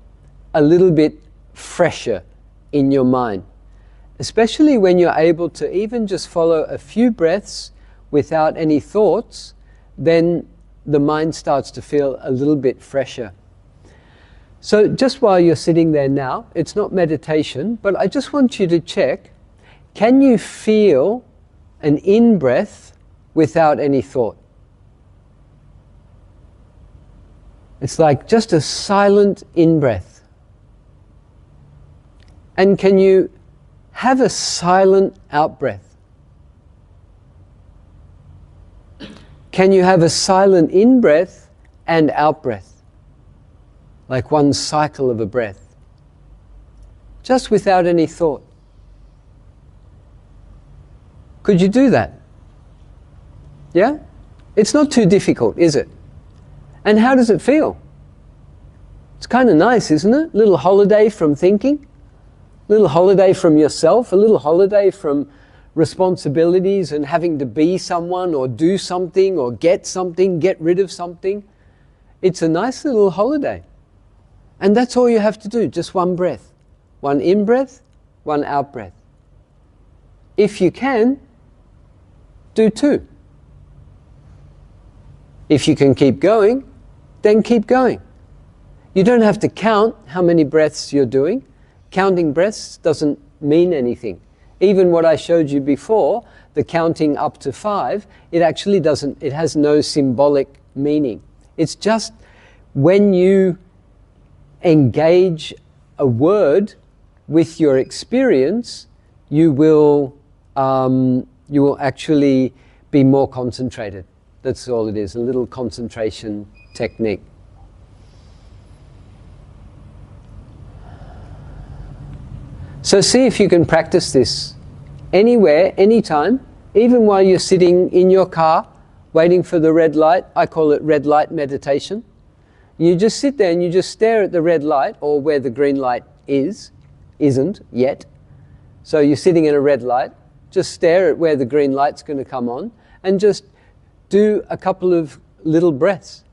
a little bit fresher in your mind, especially when you're able to even just follow a few breaths without any thoughts, then the mind starts to feel a little bit fresher. So just while you're sitting there now, it's not meditation, but I just want you to check, can you feel an in-breath without any thought? It's like just a silent in-breath. And can you have a silent out-breath? Can you have a silent in-breath and out-breath? Like one cycle of a breath. Just without any thought. Could you do that? Yeah? It's not too difficult, is it? And how does it feel? It's kind of nice, isn't it? A little holiday from thinking, a little holiday from yourself, a little holiday from responsibilities and having to be someone or do something or get something, get rid of something. It's a nice little holiday. And that's all you have to do, just one breath. One in-breath one out breath. If you can, do 2. If you can keep going, then keep going. You don't have to count how many breaths you're doing. Counting breaths doesn't mean anything. Even what I showed you before, the counting up to 5, it actually doesn't, it has no symbolic meaning. It's just when you engage a word with your experience, you will actually be more concentrated. That's all it is, a little concentration technique. So see if you can practice this anywhere, anytime, even while you're sitting in your car, waiting for the red light. I call it red light meditation. You just sit there and you just stare at the red light, or where the green light isn't yet. So you're sitting in a red light, just stare at where the green light's going to come on, and just do a couple of little breaths.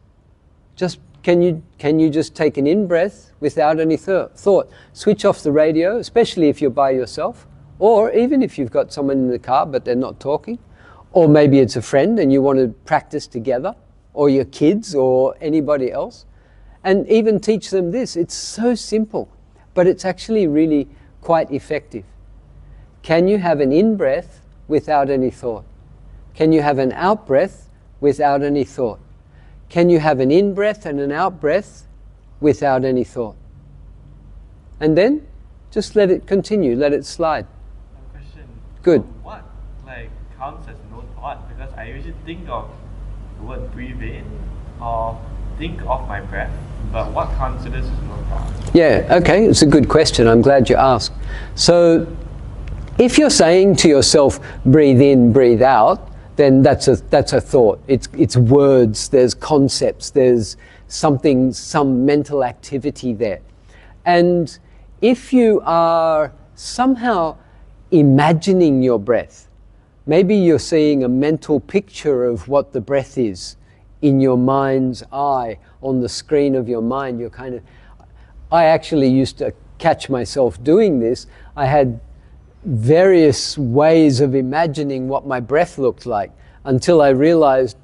Just can you just take an in-breath without any thought? Switch off the radio, especially if you're by yourself, or even if you've got someone in the car but they're not talking, or maybe it's a friend and you want to practice together, or your kids or anybody else, and even teach them this. It's so simple, but it's actually really quite effective. Can you have an in-breath without any thought? Can you have an out-breath without any thought? Can you have an in-breath and an out-breath without any thought? And then, just let it continue, let it slide. Question. Good. So what counts as no thought? Because I usually think of the word breathe in or think of my breath, but what considers as no thought? Yeah, okay, it's a good question. I'm glad you asked. So, if you're saying to yourself, breathe in, breathe out, then that's a thought. It's words, there's concepts, there's something, some mental activity there. And if you are somehow imagining your breath, maybe you're seeing a mental picture of what the breath is in your mind's eye, on the screen of your mind, you're kind of... I actually used to catch myself doing this. I had various ways of imagining what my breath looked like, until I realized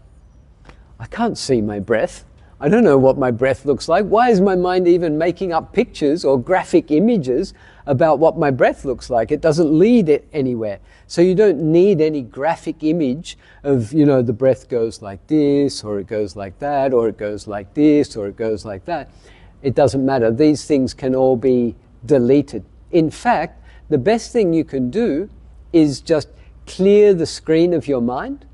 I can't see my breath. I don't know what my breath looks like. Why is my mind even making up pictures or graphic images about what my breath looks like? It doesn't lead it anywhere. So you don't need any graphic image of, you know, the breath goes like this, or it goes like that, or it goes like this, or it goes like that. It doesn't matter. These things can all be deleted. In fact, the best thing you can do is just clear the screen of your mind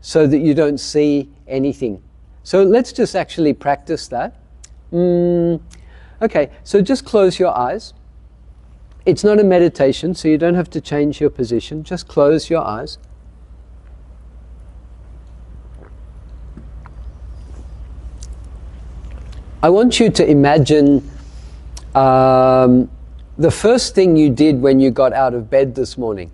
so that you don't see anything. So let's just actually practice that. Okay, so just close your eyes. It's not a meditation, so you don't have to change your position. Just close your eyes. I want you to imagine the first thing you did when you got out of bed this morning.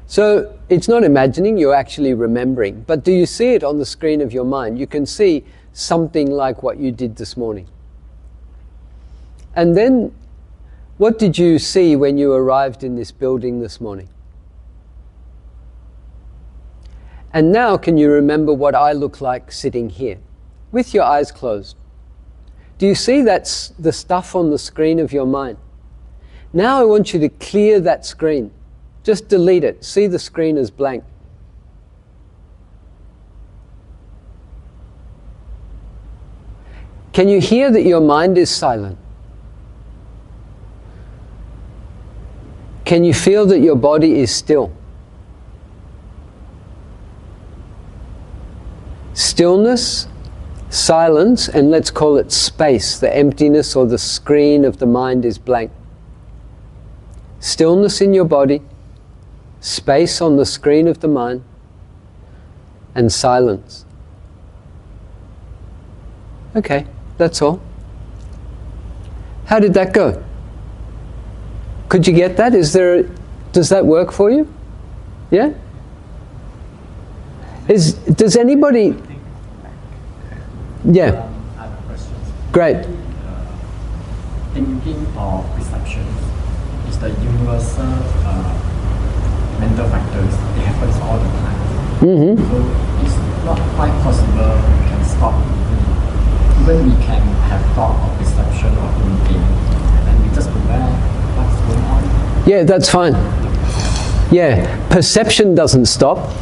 So it's not imagining, you're actually remembering. But do you see it on the screen of your mind? You can see something like what you did this morning. And then, what did you see when you arrived in this building this morning? And now, can you remember what I look like sitting here, with your eyes closed? Do you see that's the stuff on the screen of your mind? Now I want you to clear that screen. Just delete it. See the screen as blank. Can you hear that your mind is silent? Can you feel that your body is still? Stillness, silence, and let's call it space. The emptiness or the screen of the mind is blank. Stillness in your body, space on the screen of the mind, and silence. Okay, that's all. How did that go? Could you get that? Does that work for you? Yeah? Does anybody... Yeah. I have questions. Great. Thinking or perceptions. the universal mental factors, they happen all the time. Mm-hmm. So it's not quite possible we can stop even we can have thought or perception or anything, and we just aware what's going on. Yeah, that's fine. Yeah, perception doesn't stop.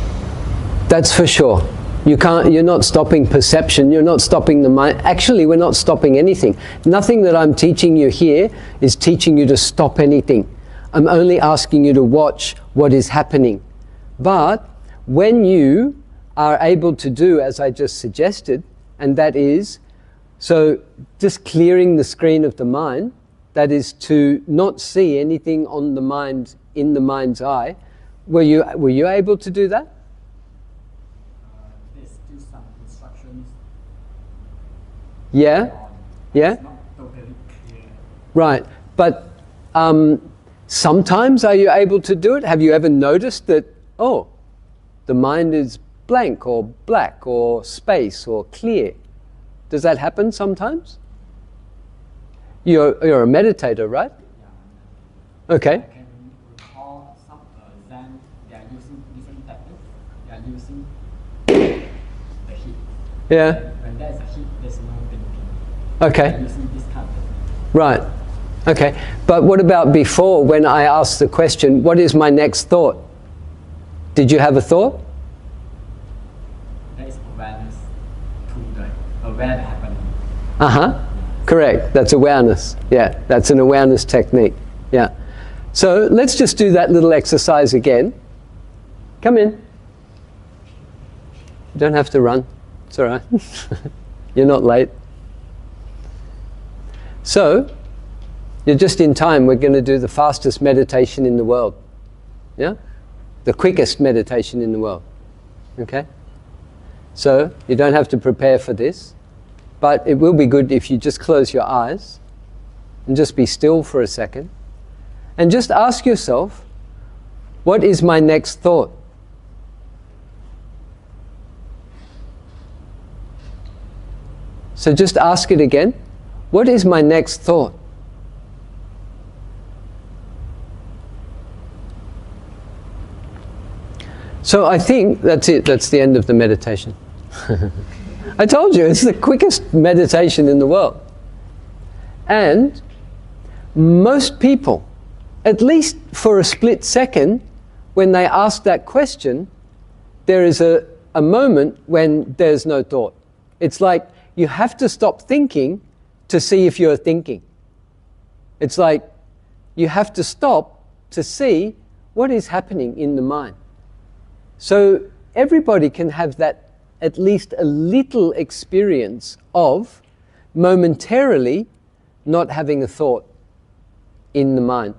That's for sure. You're not stopping perception, you're not stopping the mind. Actually, we're not stopping anything. Nothing that I'm teaching you here is teaching you to stop anything. I'm only asking you to watch what is happening. But when you are able to do as I just suggested, and that is, so just clearing the screen of the mind, that is to not see anything on the mind, in the mind's eye. Were you able to do that? There's still some instructions. Yeah? Yeah? It's not totally clear. Right. But sometimes are you able to do it? Have you ever noticed that, oh, the mind is blank or black or space or clear? Does that happen sometimes? You're a meditator, right? Yeah. Okay. I can recall some Zen, they are using different techniques. They are using the heat. Yeah. When there's a heat, there's no thinking. Okay. They are using this kind of technique. Right. Okay. But what about before, when I asked the question, what is my next thought? Did you have a thought? There is awareness to the aware that happening. Uh-huh. Correct. That's awareness. Yeah. That's an awareness technique. Yeah. So let's just do that little exercise again. Come in. You don't have to run. It's all right. You're not late. So, you're just in time. We're going to do the fastest meditation in the world. Yeah? The quickest meditation in the world. Okay? So, you don't have to prepare for this. But it will be good if you just close your eyes and just be still for a second. And just ask yourself, what is my next thought? So just ask it again. What is my next thought? So I think that's it. That's the end of the meditation. I told you, it's the quickest meditation in the world. And most people, at least for a split second, when they ask that question, there is a moment when there's no thought. It's like you have to stop thinking to see if you're thinking. It's like you have to stop to see what is happening in the mind. So everybody can have that, at least a little experience of momentarily not having a thought in the mind.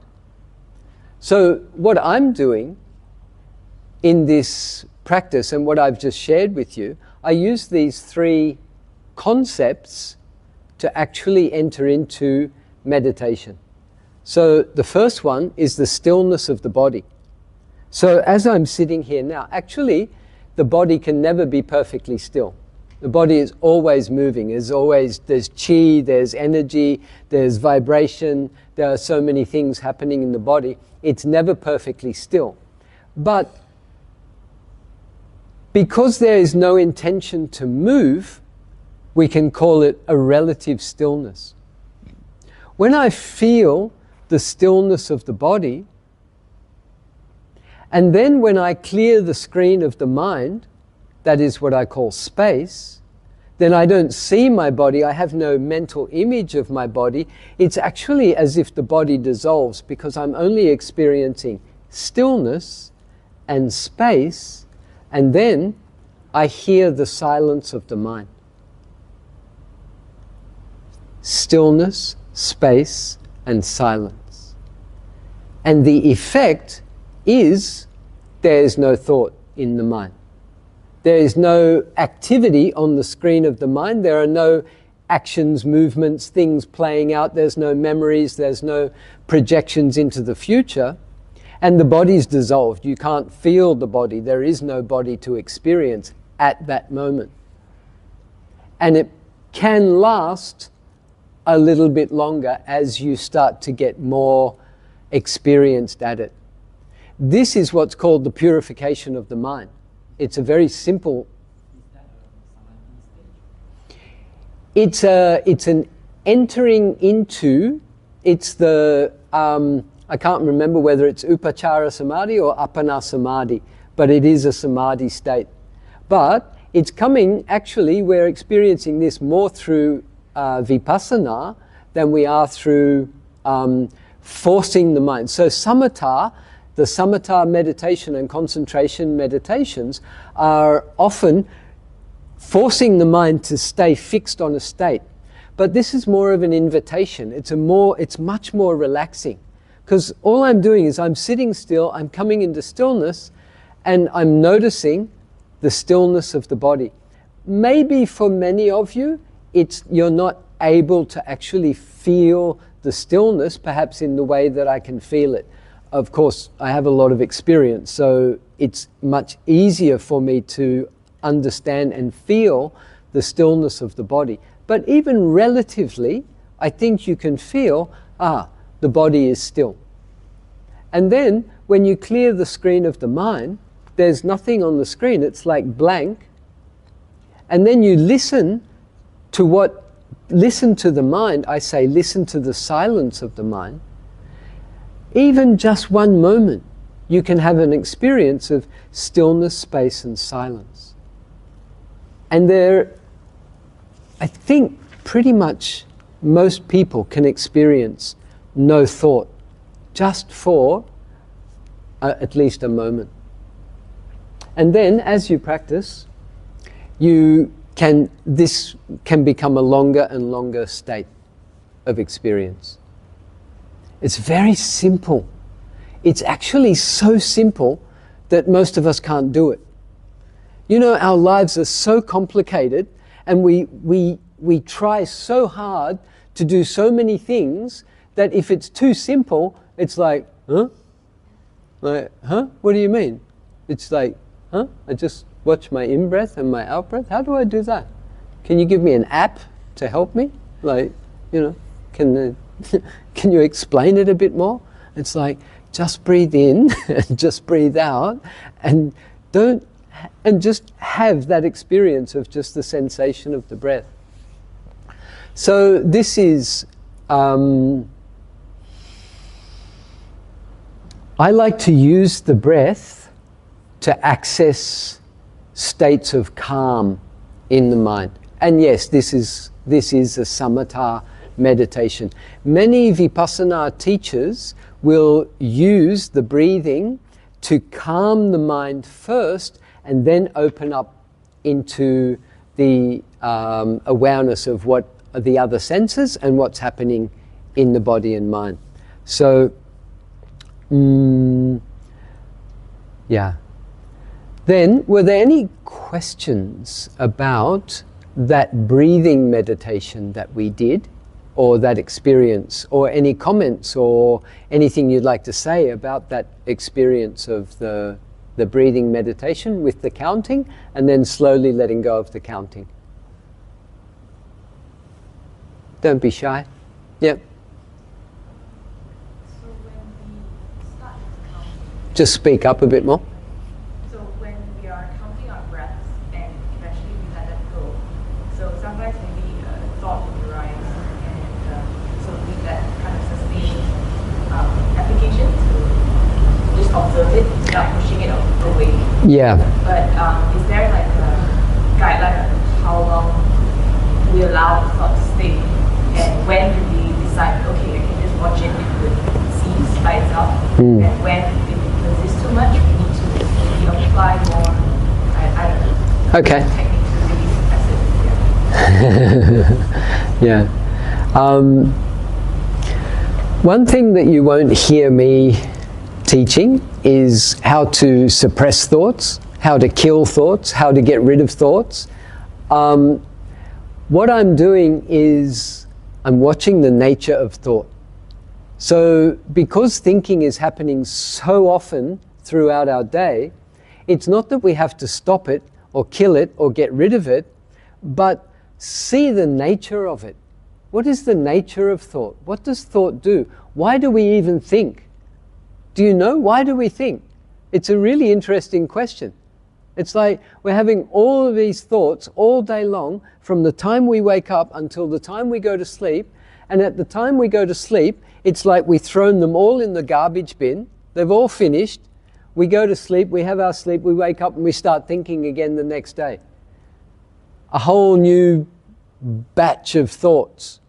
So what I'm doing in this practice and what I've just shared with you, I use these three concepts to actually enter into meditation. So the first one is the stillness of the body. So as I'm sitting here now, actually the body can never be perfectly still. The body is always moving. There's chi, there's energy, there's vibration, there are so many things happening in the body. It's never perfectly still. But because there is no intention to move, we can call it a relative stillness. When I feel the stillness of the body, and then when I clear the screen of the mind, that is what I call space, then I don't see my body, I have no mental image of my body. It's actually as if the body dissolves because I'm only experiencing stillness and space, and then I hear the silence of the mind. Stillness, space, and silence. And the effect is there is no thought in the mind. There is no activity on the screen of the mind. There are no actions, movements, things playing out. There's no memories. There's no projections into the future. And the body's dissolved. You can't feel the body. There is no body to experience at that moment. And it can last a little bit longer as you start to get more experienced at it. This is what's called the purification of the mind. It's a very simple. It's an entering into. It's the I can't remember whether it's upachara samadhi or appana samadhi, but it is a samadhi state. But it's coming. Actually, we're experiencing this more through vipassana than we are through forcing the mind. So samatha, the samatha meditation and concentration meditations are often forcing the mind to stay fixed on a state. But this is more of an invitation. It's much more relaxing. Because all I'm doing is I'm sitting still, I'm coming into stillness, and I'm noticing the stillness of the body. Maybe for many of you, you're not able to actually feel the stillness, perhaps in the way that I can feel it. Of course, I have a lot of experience, so it's much easier for me to understand and feel the stillness of the body. But even relatively, I think you can feel, the body is still. And then, when you clear the screen of the mind, there's nothing on the screen, it's like blank. And then you listen to the mind, I say listen to the silence of the mind. Even just one moment, you can have an experience of stillness, space and silence. And I think pretty much most people can experience no thought, just for at least a moment. And then, as you practice, this can become a longer and longer state of experience. It's very simple. It's actually so simple that most of us can't do it. You know, our lives are so complicated, and we try so hard to do so many things that if it's too simple, it's like, huh? Like, huh? What do you mean? It's like, huh? I just watch my in-breath and my out-breath? How do I do that? Can you give me an app to help me? Like, you know, can you explain it a bit more? It's like, just breathe in and just breathe out, and just have that experience of just the sensation of the breath. So this is, I like to use the breath to access states of calm in the mind. And yes, this is a samatha meditation. Many vipassana teachers will use the breathing to calm the mind first and then open up into the awareness of what are the other senses and what's happening in the body and mind. So, yeah. Then, were there any questions about that breathing meditation that we did, or that experience, or any comments or anything you'd like to say about that experience of the breathing meditation with the counting, and then slowly letting go of the counting? Don't be shy. Yep. So when we start counting, just speak up a bit more. so when we are counting our breaths and eventually we let them go, so sometimes maybe a thought will arise, and so we let kind of sustain application to just observe it without pushing it away. Yeah. But is there like a guideline of how long we allow the thought to stay? And when do we decide, okay, I can just watch it, it could cease by itself. And when it persists too much, we need to maybe apply more, I don't know, Okay. technique to really suppress it. Yeah. One thing that you won't hear me teaching is how to suppress thoughts, how to kill thoughts, how to get rid of thoughts. What I'm doing is I'm watching the nature of thought. So because thinking is happening so often throughout our day, it's not that we have to stop it or kill it or get rid of it, but see the nature of it. What is the nature of thought? What does thought do? Why do we even think? Do you know? Why do we think? It's a really interesting question. It's like we're having all of these thoughts all day long from the time we wake up until the time we go to sleep. And at the time we go to sleep, it's like we've thrown them all in the garbage bin. They've all finished. We go to sleep, we have our sleep, we wake up and we start thinking again the next day. A whole new batch of thoughts.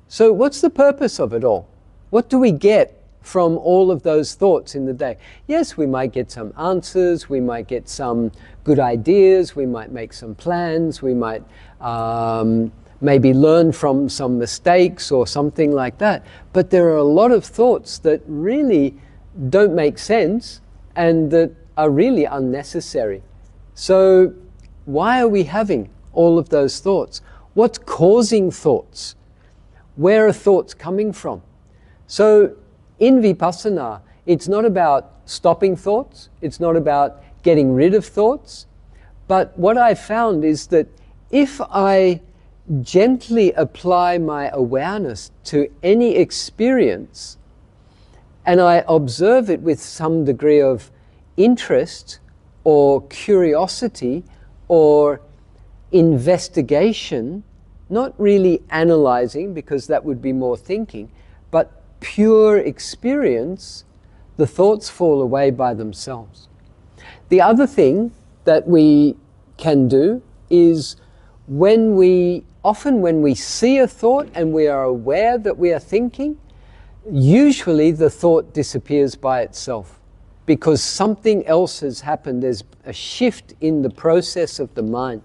So what's the purpose of it all? What do we get from all of those thoughts in the day? Yes, we might get some answers, we might get some good ideas, we might make some plans, we might maybe learn from some mistakes or something like that. But there are a lot of thoughts that really don't make sense and that are really unnecessary. So why are we having all of those thoughts? What's causing thoughts? Where are thoughts coming from? So in Vipassana, it's not about stopping thoughts, it's not about getting rid of thoughts, but what I found is that if I gently apply my awareness to any experience and I observe it with some degree of interest or curiosity or investigation, not really analyzing because that would be more thinking, but pure experience, the thoughts fall away by themselves. The other thing that we can do is when we see a thought and we are aware that we are thinking, usually the thought disappears by itself because something else has happened. There's a shift in the process of the mind.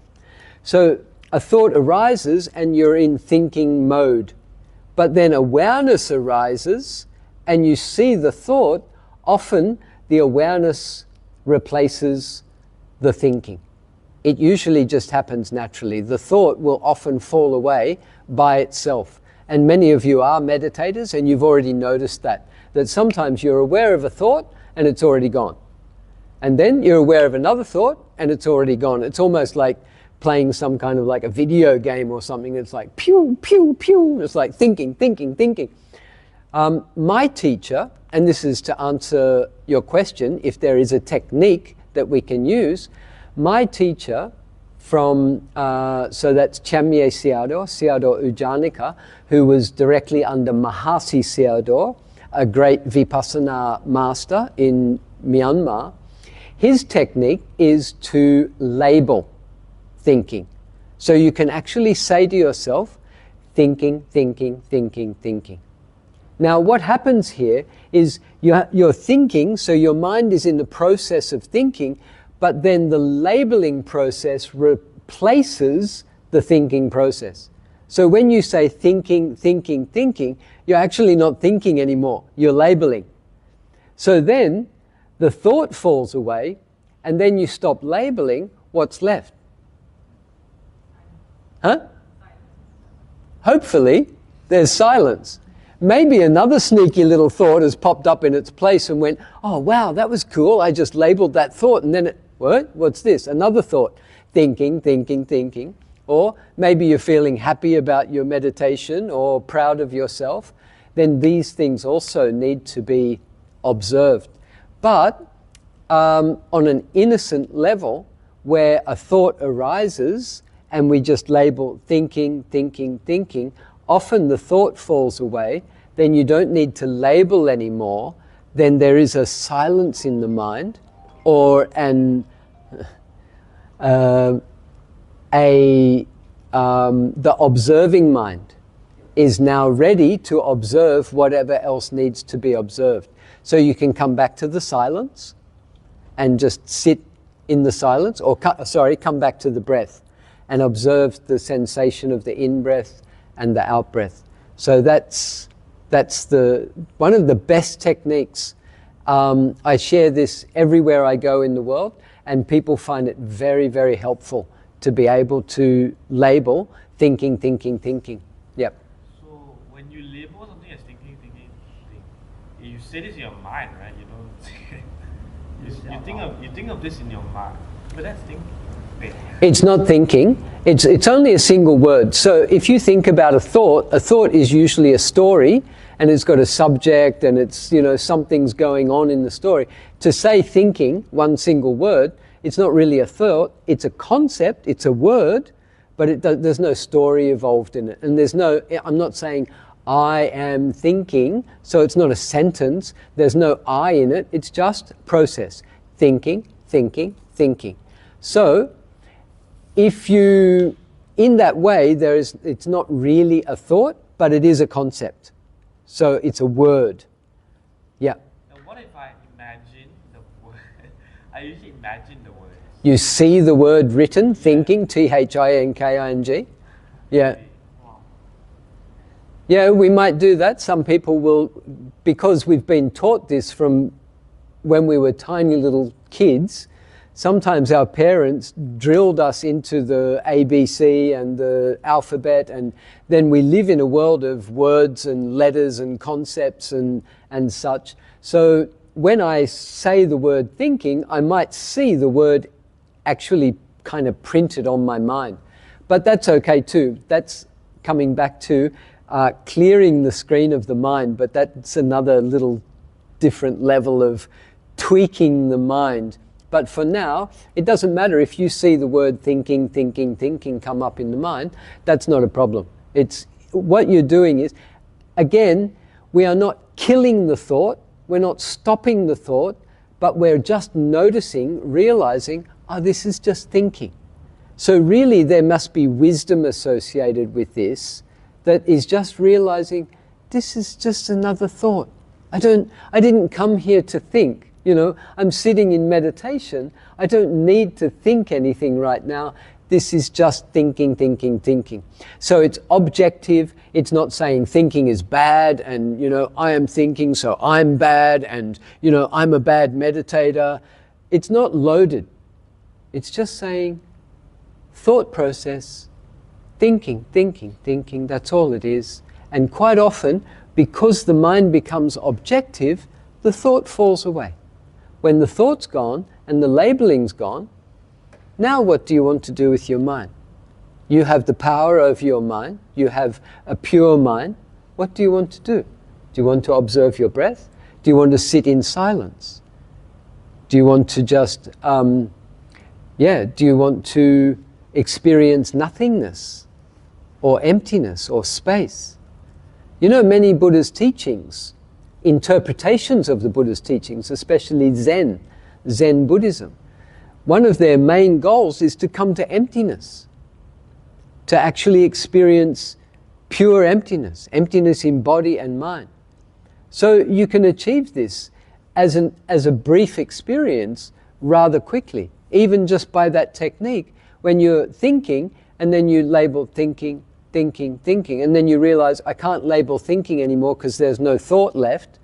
So a thought arises and you're in thinking mode, but then awareness arises and you see the thought. Often the awareness replaces the thinking. It usually just happens naturally. The thought will often fall away by itself. And many of you are meditators and you've already noticed that sometimes you're aware of a thought and it's already gone. And then you're aware of another thought and it's already gone. It's almost like playing some kind of like a video game or something. It's like pew, pew, pew. It's like thinking. My teacher, and this is to answer your question, if there is a technique that we can use, my teacher from, so that's Chamye Sayadaw Ujjanika, who was directly under Mahasi Sayadaw, a great Vipassana master in Myanmar. His technique is to label thinking. So you can actually say to yourself, thinking. Now what happens here is you're thinking, so your mind is in the process of thinking, but then the labeling process replaces the thinking process. So when you say thinking, you're actually not thinking anymore, you're labeling. So then the thought falls away, and then you stop labeling, what's left? Huh? Hopefully, there's silence. Maybe another sneaky little thought has popped up in its place and went, oh wow, that was cool, I just labeled that thought, and then what's this? Another thought. Thinking. Or maybe you're feeling happy about your meditation or proud of yourself. Then these things also need to be observed. But on an innocent level, where a thought arises and we just label thinking, often the thought falls away, then you don't need to label anymore, then there is a silence in the mind, or the observing mind is now ready to observe whatever else needs to be observed. So you can come back to the silence and just sit in the silence, or come back to the breath and observe the sensation of the in-breath and the out-breath. So that's one of the best techniques. I share this everywhere I go in the world, and people find it very, very helpful to be able to label thinking. Yep. So when you label something as thinking, you say this in your mind, right? You don't. you think of this in your mind, but that's thinking. It's not thinking. It's only a single word. So if you think about a thought is usually a story, and it's got a subject, and it's, you know, something's going on in the story. To say thinking, one single word, it's not really a thought, it's a concept, it's a word, but there's no story evolved in it. And there's no, I'm not saying I am thinking, so it's not a sentence, there's no I in it, it's just process. Thinking, thinking, thinking. So, if you, in that way, it's not really a thought, but it is a concept. So it's a word. Yeah. Now what if I imagine the word? I usually imagine the word. You see the word written, thinking, T-H-I-N-K-I-N-G. Yeah. Yeah, we might do that. Some people will, because we've been taught this from when we were tiny little kids, sometimes our parents drilled us into the ABC and the alphabet, and then we live in a world of words and letters and concepts and such. So when I say the word thinking, I might see the word actually kind of printed on my mind. But that's okay too. That's coming back to clearing the screen of the mind, but that's another little different level of tweaking the mind. But for now, it doesn't matter if you see the word thinking, thinking, thinking come up in the mind, that's not a problem. It's what you're doing is, again, we are not killing the thought, we're not stopping the thought, but we're just noticing, realizing, oh, this is just thinking. So really there must be wisdom associated with this, that is just realizing, this is just another thought. I didn't come here to think. You know, I'm sitting in meditation. I don't need to think anything right now. This is just thinking, thinking, thinking. So it's objective. It's not saying thinking is bad and, you know, I am thinking so I'm bad and, you know, I'm a bad meditator. It's not loaded. It's just saying thought process, thinking, thinking, thinking. That's all it is. And quite often, because the mind becomes objective, the thought falls away. When the thought's gone and the labeling's gone, now what do you want to do with your mind? You have the power over your mind. You have a pure mind. What do you want to do? Do you want to observe your breath? Do you want to sit in silence? Do you want to just, do you want to experience nothingness or emptiness or space? You know, many Buddha's teachings, interpretations of the Buddha's teachings, especially Zen Buddhism, one of their main goals is to come to emptiness, to actually experience pure emptiness, emptiness in body and mind. So you can achieve this as a brief experience rather quickly, even just by that technique, when you're thinking and then you label thinking, thinking, thinking, and then you realize I can't label thinking anymore because there's no thought left.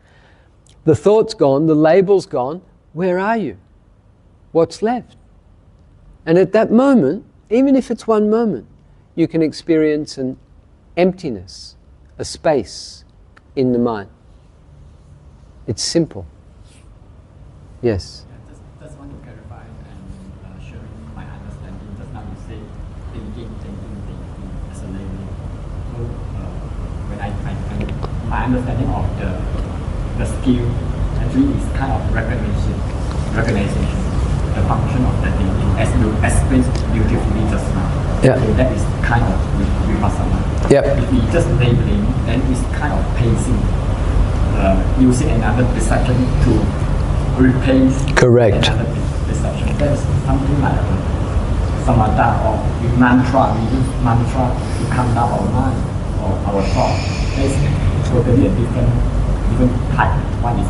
The thought's gone, the label's gone. Where are you? What's left? And at that moment, even if it's one moment, you can experience an emptiness, a space in the mind. It's simple. Yes? Just want to clarify and sharing my understanding. Just now you say thinking, thinking, thinking as a label. So when my understanding of the skill actually is kind of recognition, the function of the thinking, as you explained beautifully just now. Yeah. So that is kind of vipassana. Yep. If we just labeling, then it's kind of pacing, using another perception to replace Correct. another perception. That is something like samatha or mantra. We use mantra to calm down our mind or our thought. That is totally a different type. One is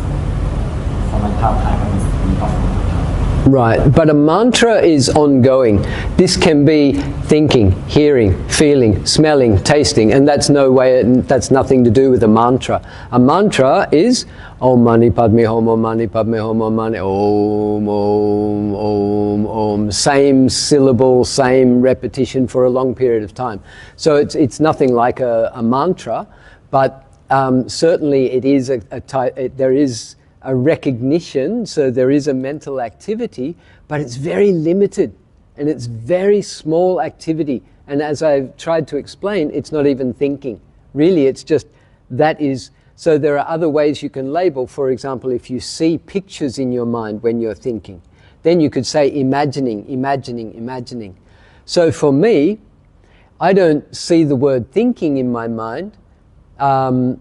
samatha type, one is vipassana type. Right, but a mantra is ongoing. This can be thinking, hearing, feeling, smelling, tasting, and that's nothing to do with a mantra. A mantra is Om Mani Padme Hum, Om Mani Padme Hum, Om Mani Om, Om, Om, Om. Same syllable, same repetition for a long period of time. So it's nothing like a mantra, but certainly it is there is a recognition, so there is a mental activity, but it's very limited and it's very small activity. And as I've tried to explain, it's not even thinking. Really, it's just that is So there are other ways you can label. For example, if you see pictures in your mind when you're thinking, then you could say imagining, imagining, imagining. So for me, I don't see the word thinking in my mind. No,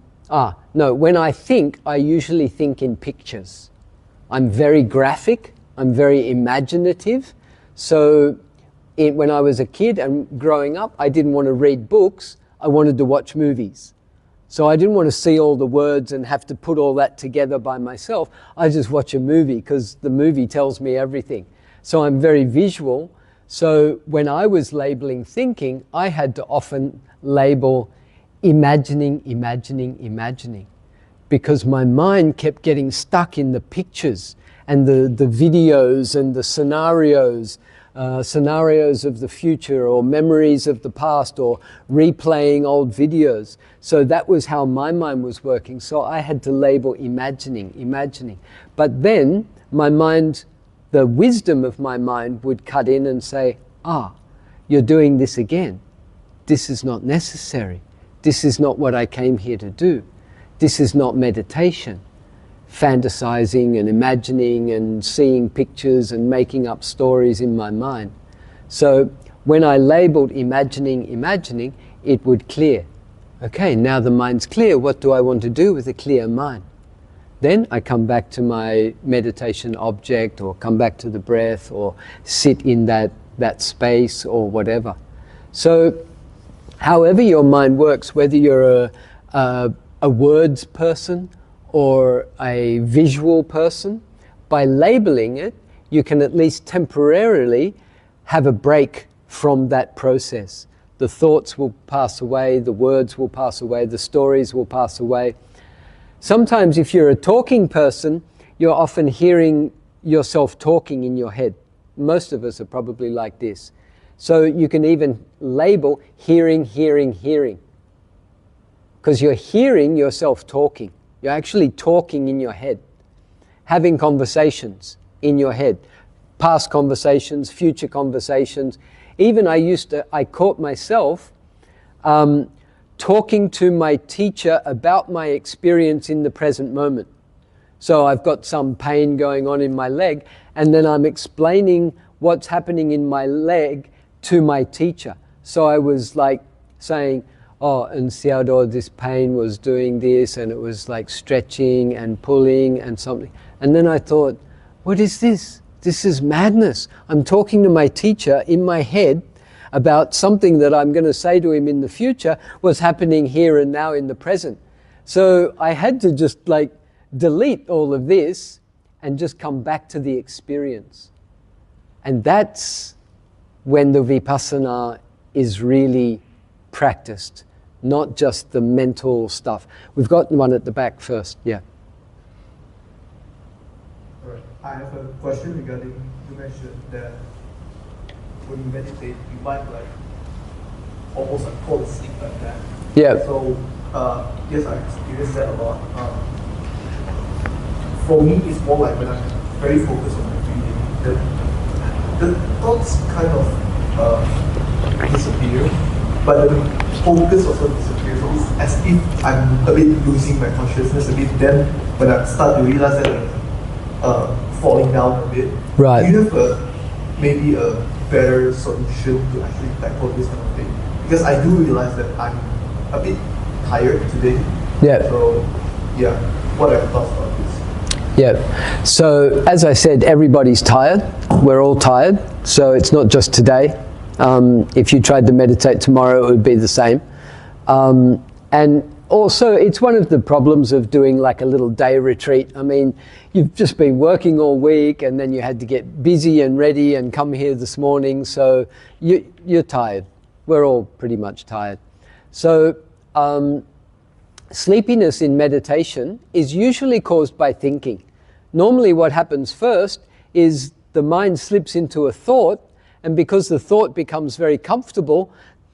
when I think, I usually think in pictures. I'm very graphic, I'm very imaginative. So when I was a kid and growing up, I didn't want to read books, I wanted to watch movies. So I didn't want to see all the words and have to put all that together by myself. I just watch a movie because the movie tells me everything. So I'm very visual. So when I was labeling thinking, I had to often label imagining, imagining, imagining. Because my mind kept getting stuck in the pictures and the videos and the scenarios, scenarios of the future or memories of the past or replaying old videos. So that was how my mind was working. So I had to label imagining, imagining. But then my mind, the wisdom of my mind would cut in and say, you're doing this again. This is not necessary. This is not what I came here to do. This is not meditation. Fantasizing and imagining and seeing pictures and making up stories in my mind. So when I labeled imagining, imagining, it would clear. Okay, now the mind's clear. What do I want to do with a clear mind? Then I come back to my meditation object or come back to the breath or sit in that space or whatever. So however your mind works, whether you're a words person or a visual person, by labeling it, you can at least temporarily have a break from that process. The thoughts will pass away, the words will pass away, the stories will pass away. Sometimes if you're a talking person, you're often hearing yourself talking in your head. Most of us are probably like this. So you can even label hearing, hearing, hearing. Because you're hearing yourself talking. You're actually talking in your head. Having conversations in your head. Past conversations, future conversations. Even I caught myself talking to my teacher about my experience in the present moment. So I've got some pain going on in my leg, and then I'm explaining what's happening in my leg to my teacher. So I was like saying, and Xiaodo, this pain was doing this, and it was like stretching and pulling and something. And then I thought, what is this? This is madness. I'm talking to my teacher in my head about something that I'm going to say to him in the future was happening here and now in the present. So I had to just like delete all of this and just come back to the experience. And that's when the vipassana is really practiced, not just the mental stuff. We've got one at the back first, yeah. All right. I have a question regarding, you mentioned that when you meditate, you might like almost like fall asleep like that. Yeah. So yes, I experienced that a lot. For me, it's more like when I'm very focused on my breathing, the thoughts kind of disappear, but the focus also disappears. So it's as if I'm a bit losing my consciousness a bit. Then when I start to realize that I'm falling down a bit, right. Do you have maybe a better solution to actually tackle this kind of thing? Because I do realize that I'm a bit tired today. Yeah. So yeah, what are your thoughts about this? Yeah. So as I said, everybody's tired. We're all tired. So it's not just today. If you tried to meditate tomorrow, it would be the same. And also, it's one of the problems of doing like a little day retreat. I mean, you've just been working all week and then you had to get busy and ready and come here this morning. So you're tired. We're all pretty much tired. So sleepiness in meditation is usually caused by thinking. Normally what happens first is the mind slips into a thought, and because the thought becomes very comfortable,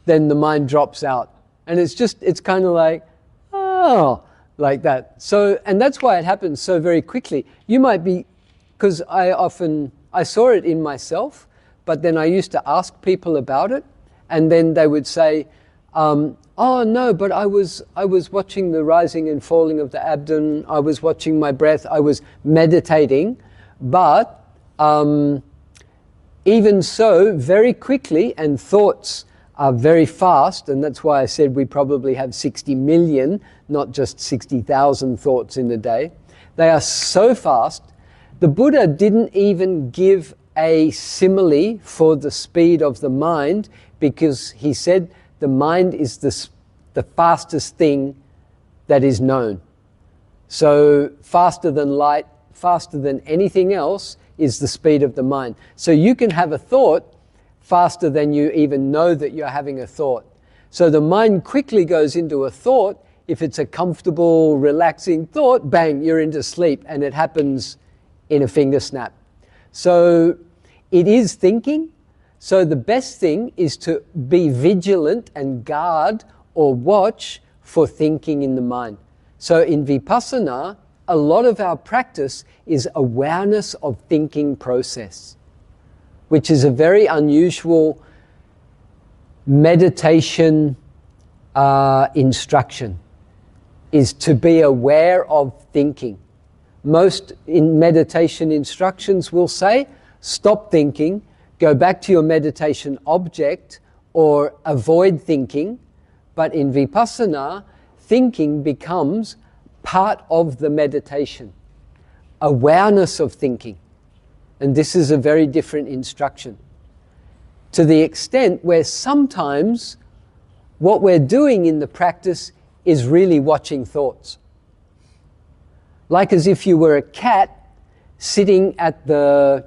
then the mind drops out. And it's kind of like, like that. So, and that's why it happens so very quickly. You might be, because I saw it in myself, but then I used to ask people about it, and then they would say, Oh no, but I was watching the rising and falling of the abdomen, I was watching my breath, I was meditating, but even so, very quickly, and thoughts are very fast, and that's why I said we probably have 60 million, not just 60,000 thoughts in a day. They are so fast. The Buddha didn't even give a simile for the speed of the mind, because he said the mind is the fastest thing that is known. So faster than light, faster than anything else, is the speed of the mind. So you can have a thought faster than you even know that you're having a thought. So the mind quickly goes into a thought. If it's a comfortable, relaxing thought, bang, you're into sleep, and it happens in a finger snap. So it is thinking. So the best thing is to be vigilant and guard or watch for thinking in the mind. So in Vipassana, a lot of our practice is awareness of thinking process, which is a very unusual meditation instruction, is to be aware of thinking. Most in meditation instructions will say, stop thinking, go back to your meditation object, or avoid thinking. But in Vipassana, thinking becomes part of the meditation, awareness of thinking. And this is a very different instruction, to the extent where sometimes what we're doing in the practice is really watching thoughts. Like as if you were a cat sitting at a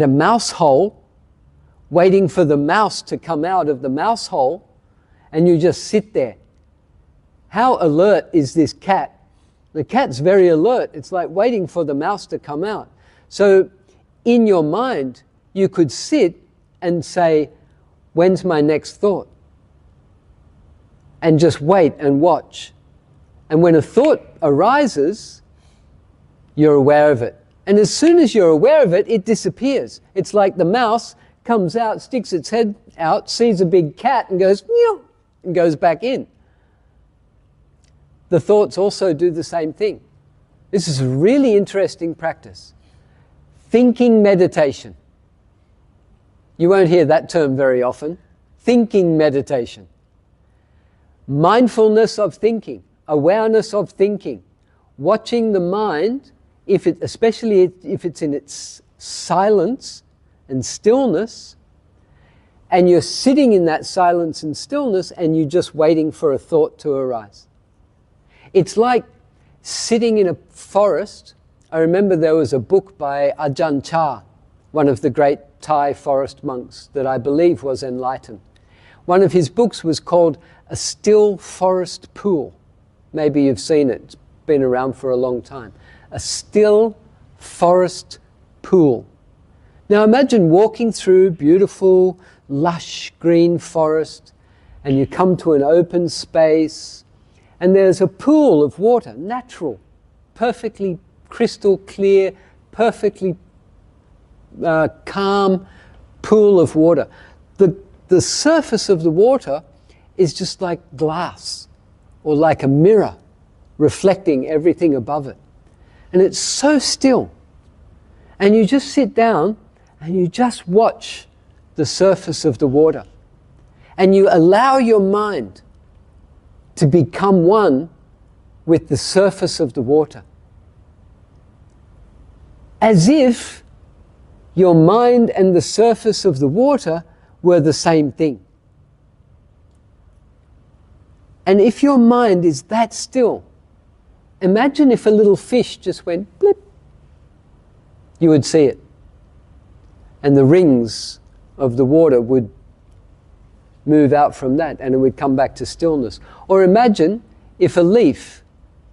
mouse hole, waiting for the mouse to come out of the mouse hole, and you just sit there. How alert is this cat? The cat's very alert. It's like waiting for the mouse to come out. So in your mind, you could sit and say, when's my next thought? And just wait and watch. And when a thought arises, you're aware of it. And as soon as you're aware of it, it disappears. It's like the mouse comes out, sticks its head out, sees a big cat and goes, meow, and goes back in. The thoughts also do the same thing. This is a really interesting practice. Thinking meditation. You won't hear that term very often. Thinking meditation. Mindfulness of thinking, awareness of thinking, watching the mind, especially if it's in its silence and stillness, and you're sitting in that silence and stillness and you're just waiting for a thought to arise. It's like sitting in a forest. I remember there was a book by Ajahn Chah, one of the great Thai forest monks that I believe was enlightened. One of his books was called A Still Forest Pool. Maybe you've seen it. It's been around for a long time. A still forest pool. Now imagine walking through beautiful, lush green forest, and you come to an open space, and there's a pool of water, natural, perfectly crystal clear, perfectly calm pool of water. The surface of the water is just like glass, or like a mirror, reflecting everything above it. And it's so still. And you just sit down and you just watch the surface of the water. And you allow your mind to become one with the surface of the water. As if your mind and the surface of the water were the same thing. And if your mind is that still, imagine if a little fish just went blip, you would see it. And the rings of the water would move out from that and it would come back to stillness. Or imagine if a leaf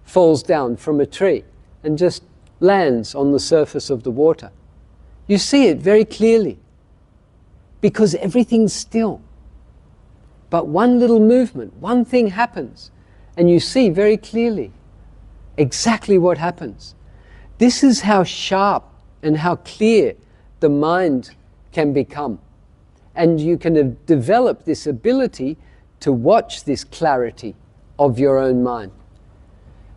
falls down from a tree and just lands on the surface of the water. You see it very clearly because everything's still. But one little movement, one thing happens, and you see very clearly exactly what happens. This is how sharp and how clear the mind can become. And you can develop this ability to watch this clarity of your own mind.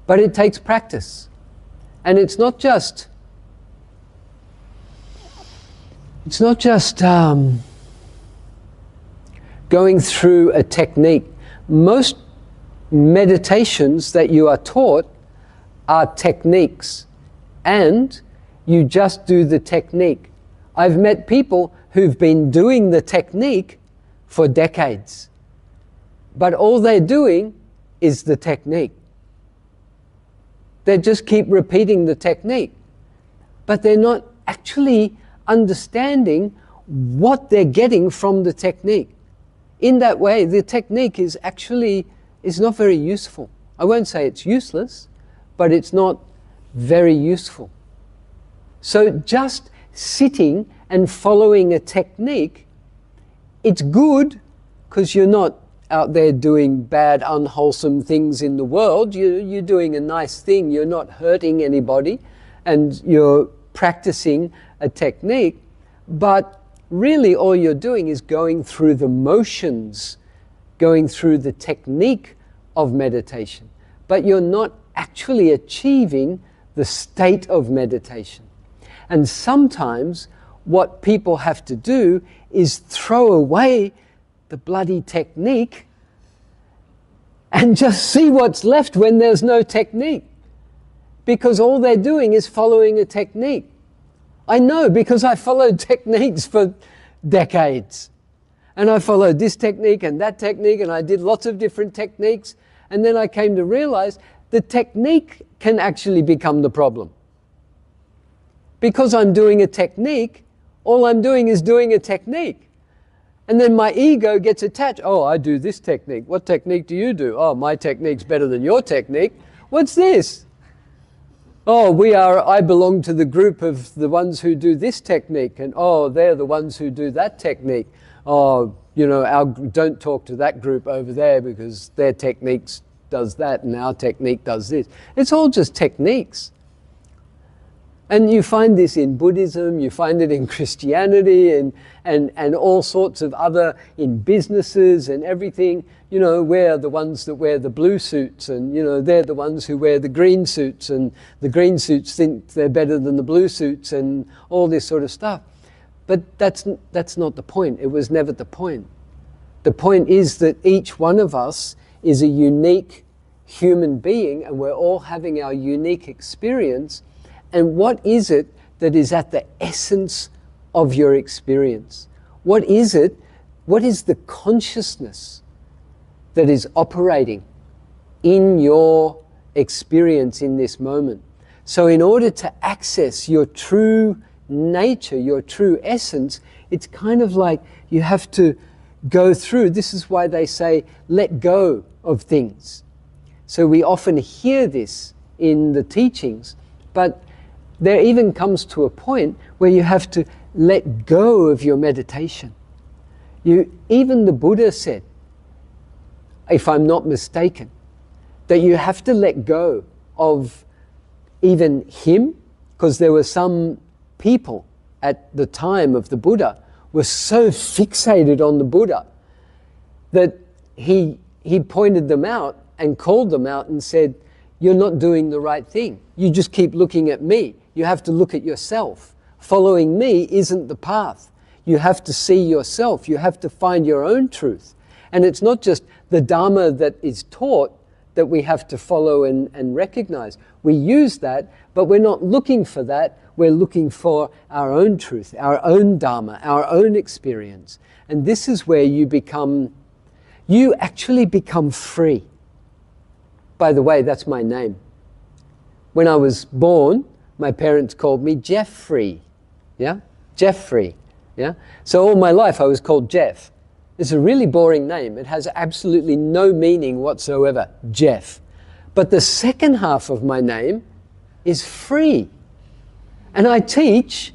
But it takes practice. And it's not just going through a technique. Most meditations that you are taught are techniques, and you just do the technique. I've met people who've been doing the technique for decades, but all they're doing is the technique. They just keep repeating the technique, but they're not actually understanding what they're getting from the technique. In that way, the technique is not very useful. I won't say it's useless, but it's not very useful. So just sitting and following a technique, it's good because you're not out there doing bad, unwholesome things in the world. You're doing a nice thing. You're not hurting anybody, and you're practicing a technique. But really all you're doing is going through the motions, going through the technique of meditation. But you're not actually achieving the state of meditation. And sometimes what people have to do is throw away the bloody technique and just see what's left when there's no technique. Because all they're doing is following a technique. I know, because I followed techniques for decades. And I followed this technique and that technique, and I did lots of different techniques. And then I came to realize the technique can actually become the problem. Because I'm doing a technique, all I'm doing is doing a technique. And then my ego gets attached. Oh, I do this technique. What technique do you do? Oh, my technique's better than your technique. What's this? Oh, I belong to the group of the ones who do this technique, and oh, they're the ones who do that technique. Oh, don't talk to that group over there because their techniques does that and our technique does this. It's all just techniques. And you find this in Buddhism, you find it in Christianity, and all sorts of other, in businesses and everything. We're the ones that wear the blue suits, and they're the ones who wear the green suits, and the green suits think they're better than the blue suits, and all this sort of stuff. But that's not the point. It was never the point. The point is that each one of us is a unique human being, and we're all having our unique experience. And what is it that is at the essence of your experience? What is it? What is the consciousness that is operating in your experience in this moment? So in order to access your true nature, your true essence, it's kind of like you have to go through. This is why they say, let go of things. So we often hear this in the teachings, but there even comes to a point where you have to let go of your meditation. Even the Buddha said, if I'm not mistaken, that you have to let go of even him, because there were some people at the time of the Buddha were so fixated on the Buddha that he pointed them out and called them out and said, you're not doing the right thing. You just keep looking at me. You have to look at yourself. Following me isn't the path. You have to see yourself. You have to find your own truth. And it's not just the Dharma that is taught that we have to follow and recognize. We use that, but we're not looking for that. We're looking for our own truth, our own Dharma, our own experience. And this is where you actually become free. By the way, that's my name. When I was born, my parents called me Jeffrey. Yeah? Jeffrey. Yeah? So all my life I was called Jeff. It's a really boring name. It has absolutely no meaning whatsoever, Jeff. But the second half of my name is free. And I teach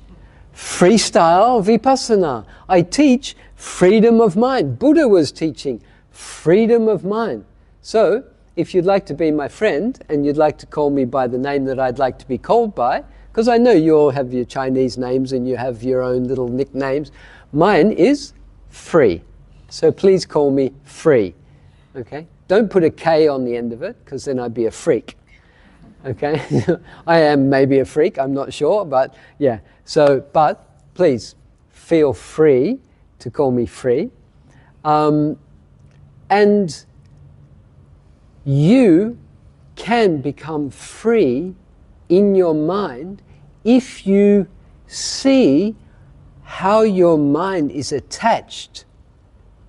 freestyle vipassana. I teach freedom of mind. Buddha was teaching freedom of mind. So, if you'd like to be my friend and you'd like to call me by the name that I'd like to be called by, because I know you all have your Chinese names and you have your own little nicknames, mine is Free. So please call me Free. Okay? Don't put a K on the end of it, because then I'd be a freak. Okay? I am maybe a freak, I'm not sure, but yeah. So, but please feel free to call me free. And you can become free in your mind if you see how your mind is attached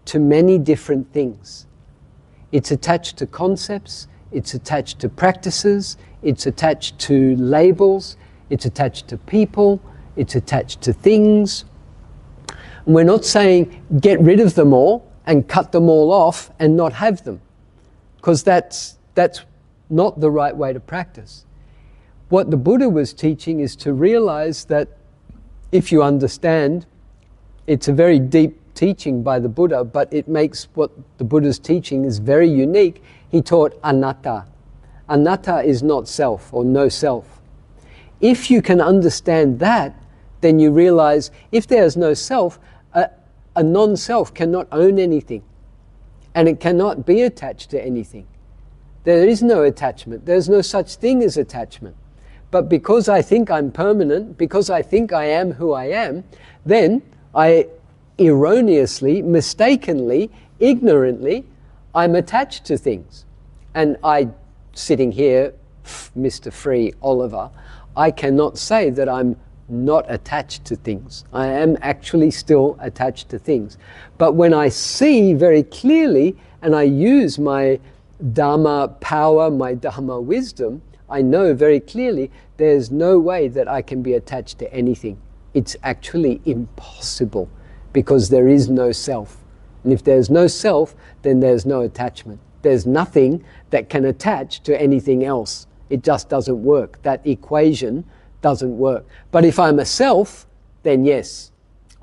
to many different things. It's attached to concepts, it's attached to practices, it's attached to labels, it's attached to people, it's attached to things. And we're not saying get rid of them all and cut them all off and not have them, because that's not the right way to practice. What the Buddha was teaching is to realize that if you understand, it's a very deep teaching by the Buddha, but it makes what the Buddha's teaching is very unique. He taught anatta. Anatta is not self or no self. If you can understand that, then you realize if there's no self, a non-self cannot own anything, and it cannot be attached to anything. There is no attachment. There's no such thing as attachment. But because I think I'm permanent, because I think I am who I am, then I erroneously, mistakenly, ignorantly, I'm attached to things. And I, sitting here, Mr. Free Oliver, I cannot say that I'm not attached to things. I am actually still attached to things. But when I see very clearly and I use my Dharma power, my Dharma wisdom, I know very clearly there's no way that I can be attached to anything. It's actually impossible, because there is no self. And if there's no self, then there's no attachment. There's nothing that can attach to anything else. It just doesn't work. That equation doesn't work. But if I'm a self, then yes,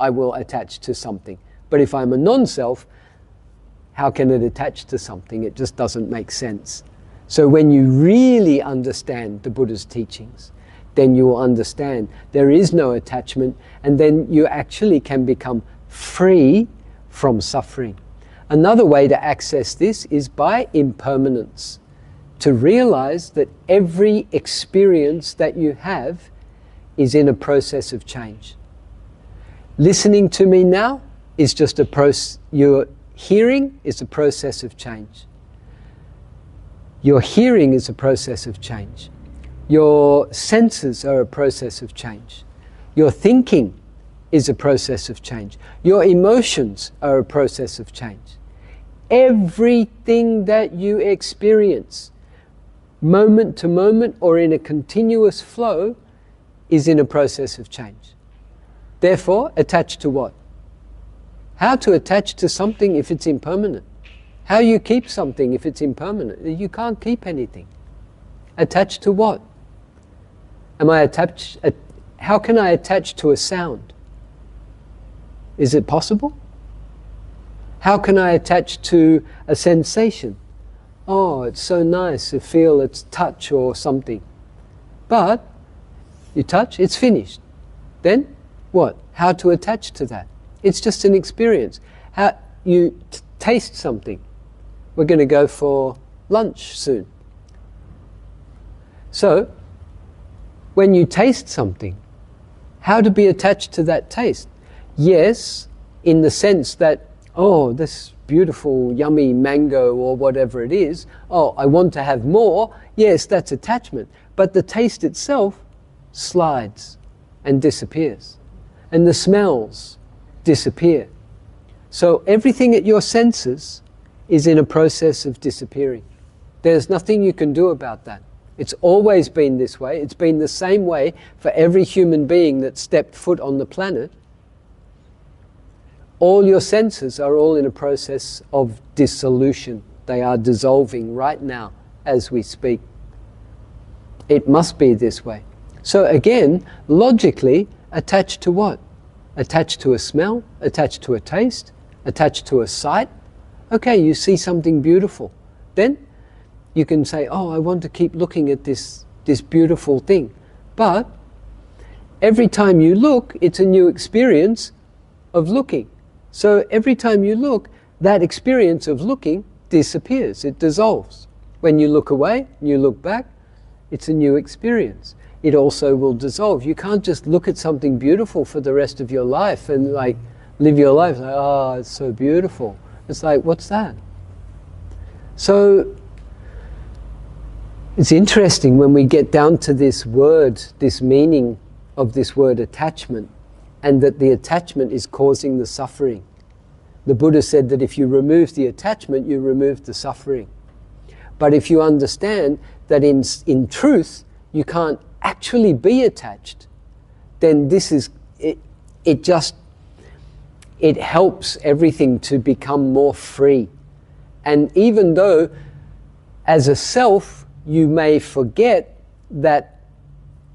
I will attach to something. But if I'm a non-self, how can it attach to something? It just doesn't make sense. So when you really understand the Buddha's teachings, then you will understand there is no attachment, and then you actually can become free from suffering. Another way to access this is by impermanence. To realize that every experience that you have is in a process of change. Listening to me now is just a process. Your hearing is a process of change. Your hearing is a process of change. Your senses are a process of change. Your thinking is a process of change. Your emotions are a process of change. Everything that you experience, moment to moment or in a continuous flow, is in a process of change. Therefore, attached to what? How to attach to something if it's impermanent? How you keep something if it's impermanent? You can't keep anything. Attached to what? Am I attached? How can I attach to a sound? Is it possible? How can I attach to a sensation? Oh, it's so nice to feel its touch or something. But you touch, it's finished. Then what? How to attach to that? It's just an experience. How you taste something. We're going to go for lunch soon. So, when you taste something, how to be attached to that taste? Yes, in the sense that, oh, this beautiful, yummy mango or whatever it is, oh, I want to have more. Yes, that's attachment. But the taste itself slides and disappears. And the smells disappear. So everything at your senses is in a process of disappearing. There's nothing you can do about that. It's always been this way. It's been the same way for every human being that stepped foot on the planet. All your senses are all in a process of dissolution. They are dissolving right now as we speak. It must be this way. So again, logically, attached to what? Attached to a smell, attached to a taste, attached to a sight. Okay, you see something beautiful. Then you can say, oh, I want to keep looking at this beautiful thing. But every time you look, it's a new experience of looking. So every time you look, that experience of looking disappears, it dissolves. When you look away, you look back, it's a new experience. It also will dissolve. You can't just look at something beautiful for the rest of your life and like live your life like, oh, it's so beautiful. It's like, what's that? So it's interesting when we get down to this word, this meaning of this word attachment, and that the attachment is causing the suffering. The Buddha said that if you remove the attachment, you remove the suffering. But if you understand that in truth, you can't actually be attached, then this is, it helps everything to become more free. And even though, as a self, you may forget that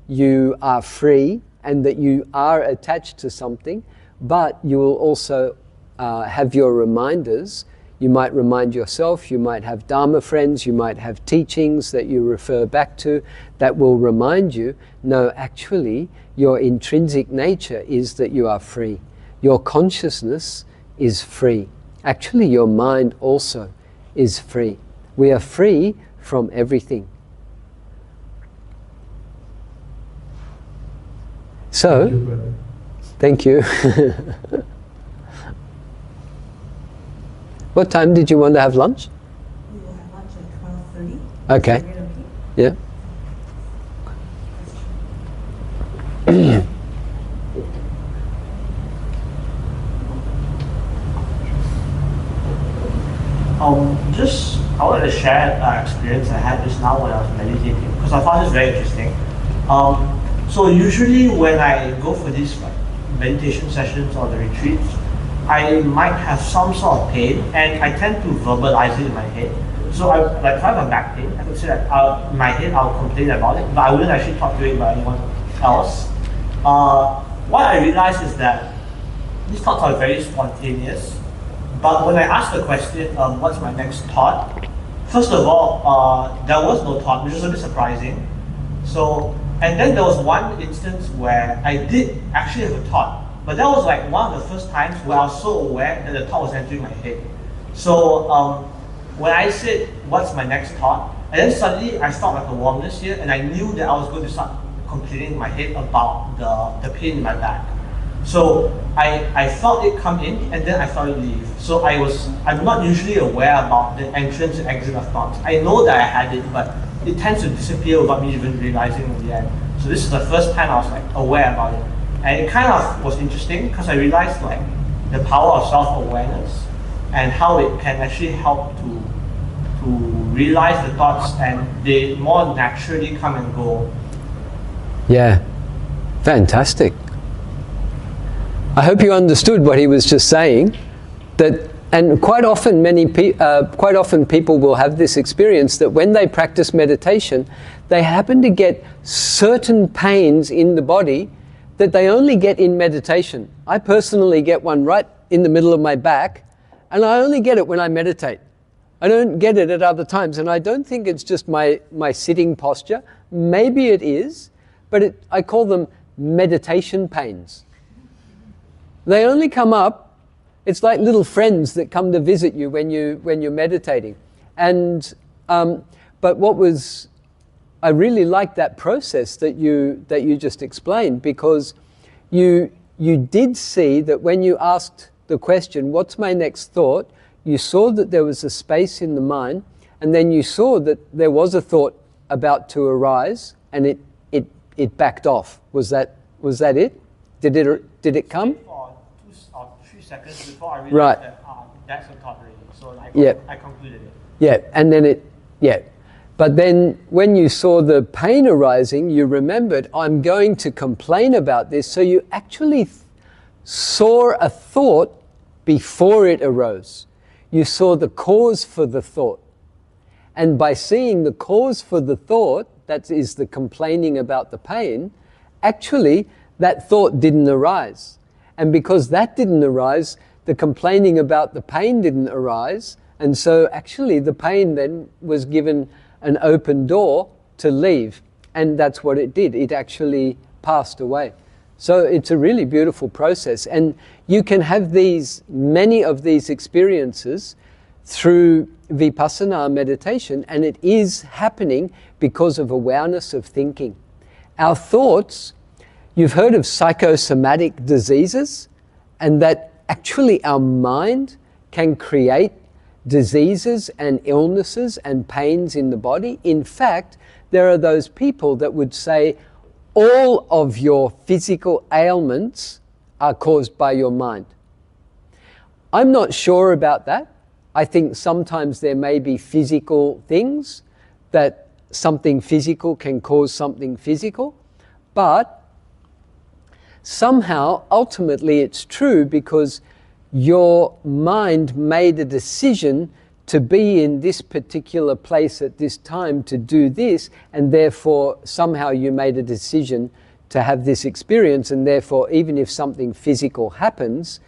you are free and that you are attached to something, but you will also have your reminders. You might remind yourself, you might have Dharma friends, you might have teachings that you refer back to that will remind you, no, actually, your intrinsic nature is that you are free. Your consciousness is free. Actually, your mind also is free. We are free from everything. So, thank you. What time did you want to have lunch? We will have lunch at 12:30. Okay. Yeah. I wanted to share an experience I had just now when I was meditating because I found this very interesting. So usually when I go for these meditation sessions or the retreats, I might have some sort of pain, and I tend to verbalize it in my head. So if I have a back pain, I could say that in my head I'll complain about it, but I wouldn't actually talk to it about anyone else. What I realized is that these thoughts are very spontaneous, but when I ask the question, what's my next thought? First of all, there was no thought, which was a bit surprising. So, and then there was one instance where I did actually have a thought, but that was like one of the first times where I was so aware that the thought was entering my head. So when I said, what's my next thought? And then suddenly I felt like a warmness here, and I knew that I was going to start complaining in my head about the pain in my back. So I felt it come in, and then I felt it leave. So I'm not usually aware about the entrance and exit of thoughts. I know that I had it, but it tends to disappear without me even realizing in the end. So this is the first time I was like aware about it. And it kind of was interesting because I realized like the power of self-awareness and how it can actually help to realize the thoughts, and they more naturally come and go. Yeah, fantastic. I hope you understood what he was just saying. And quite often, people will have this experience that when they practice meditation, they happen to get certain pains in the body that they only get in meditation. I personally get one right in the middle of my back, and I only get it when I meditate. I don't get it at other times, and I don't think it's just my sitting posture. Maybe it is, but I call them meditation pains. They only come up. It's like little friends that come to visit you when you're meditating. And but I really liked that process that you just explained, because you did see that when you asked the question, what's my next thought? You saw that there was a space in the mind, and then you saw that there was a thought about to arise, and it backed off. Was that it? Did it come? For 2 or 3 seconds before I realized Right. that that's a thought already. So I concluded it. Yeah, and then But then when you saw the pain arising, you remembered, I'm going to complain about this. So you actually saw a thought before it arose. You saw the cause for the thought. And by seeing the cause for the thought, that is the complaining about the pain, actually that thought didn't arise. And because that didn't arise, the complaining about the pain didn't arise. And so actually the pain then was given an open door to leave. And that's what it did. It actually passed away. So it's a really beautiful process. And you can have many of these experiences through Vipassana meditation, and it is happening because of awareness of thinking. Our thoughts, you've heard of psychosomatic diseases, and that actually our mind can create diseases and illnesses and pains in the body. In fact, there are those people that would say all of your physical ailments are caused by your mind. I'm not sure about that. I think sometimes there may be physical things, that something physical can cause something physical, but somehow, ultimately, it's true because your mind made a decision to be in this particular place at this time to do this, and therefore somehow you made a decision to have this experience, and therefore even if something physical happens,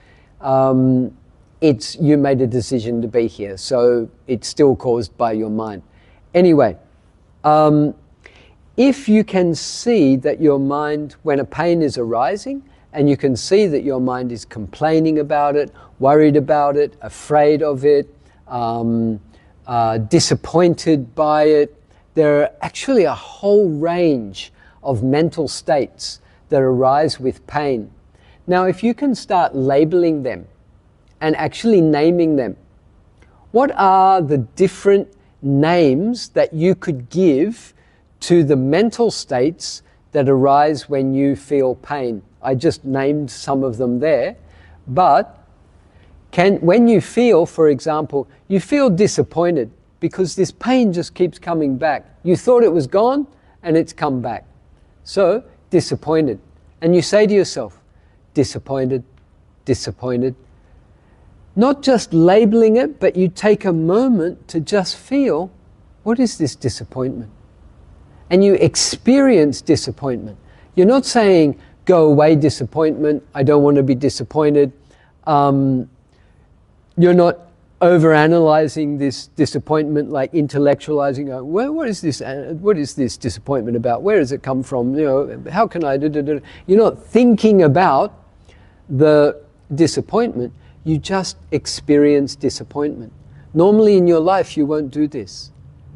you made a decision to be here, so it's still caused by your mind. Anyway, if you can see that your mind, when a pain is arising, and you can see that your mind is complaining about it, worried about it, afraid of it, disappointed by it, there are actually a whole range of mental states that arise with pain. Now, if you can start labeling them and actually naming them, what are the different names that you could give to the mental states that arise when you feel pain? I just named some of them there, but when you feel, for example, you feel disappointed because this pain just keeps coming back. You thought it was gone and it's come back. So, disappointed. And you say to yourself, disappointed, disappointed. Not just labeling it, but you take a moment to just feel, what is this disappointment? And you experience disappointment. You're not saying, go away disappointment, I don't want to be disappointed. You're not overanalyzing this disappointment, like intellectualizing, what is this disappointment about? Where does it come from? You know, how can I do? You're not thinking about the disappointment, you just experience disappointment. Normally in your life you won't do this.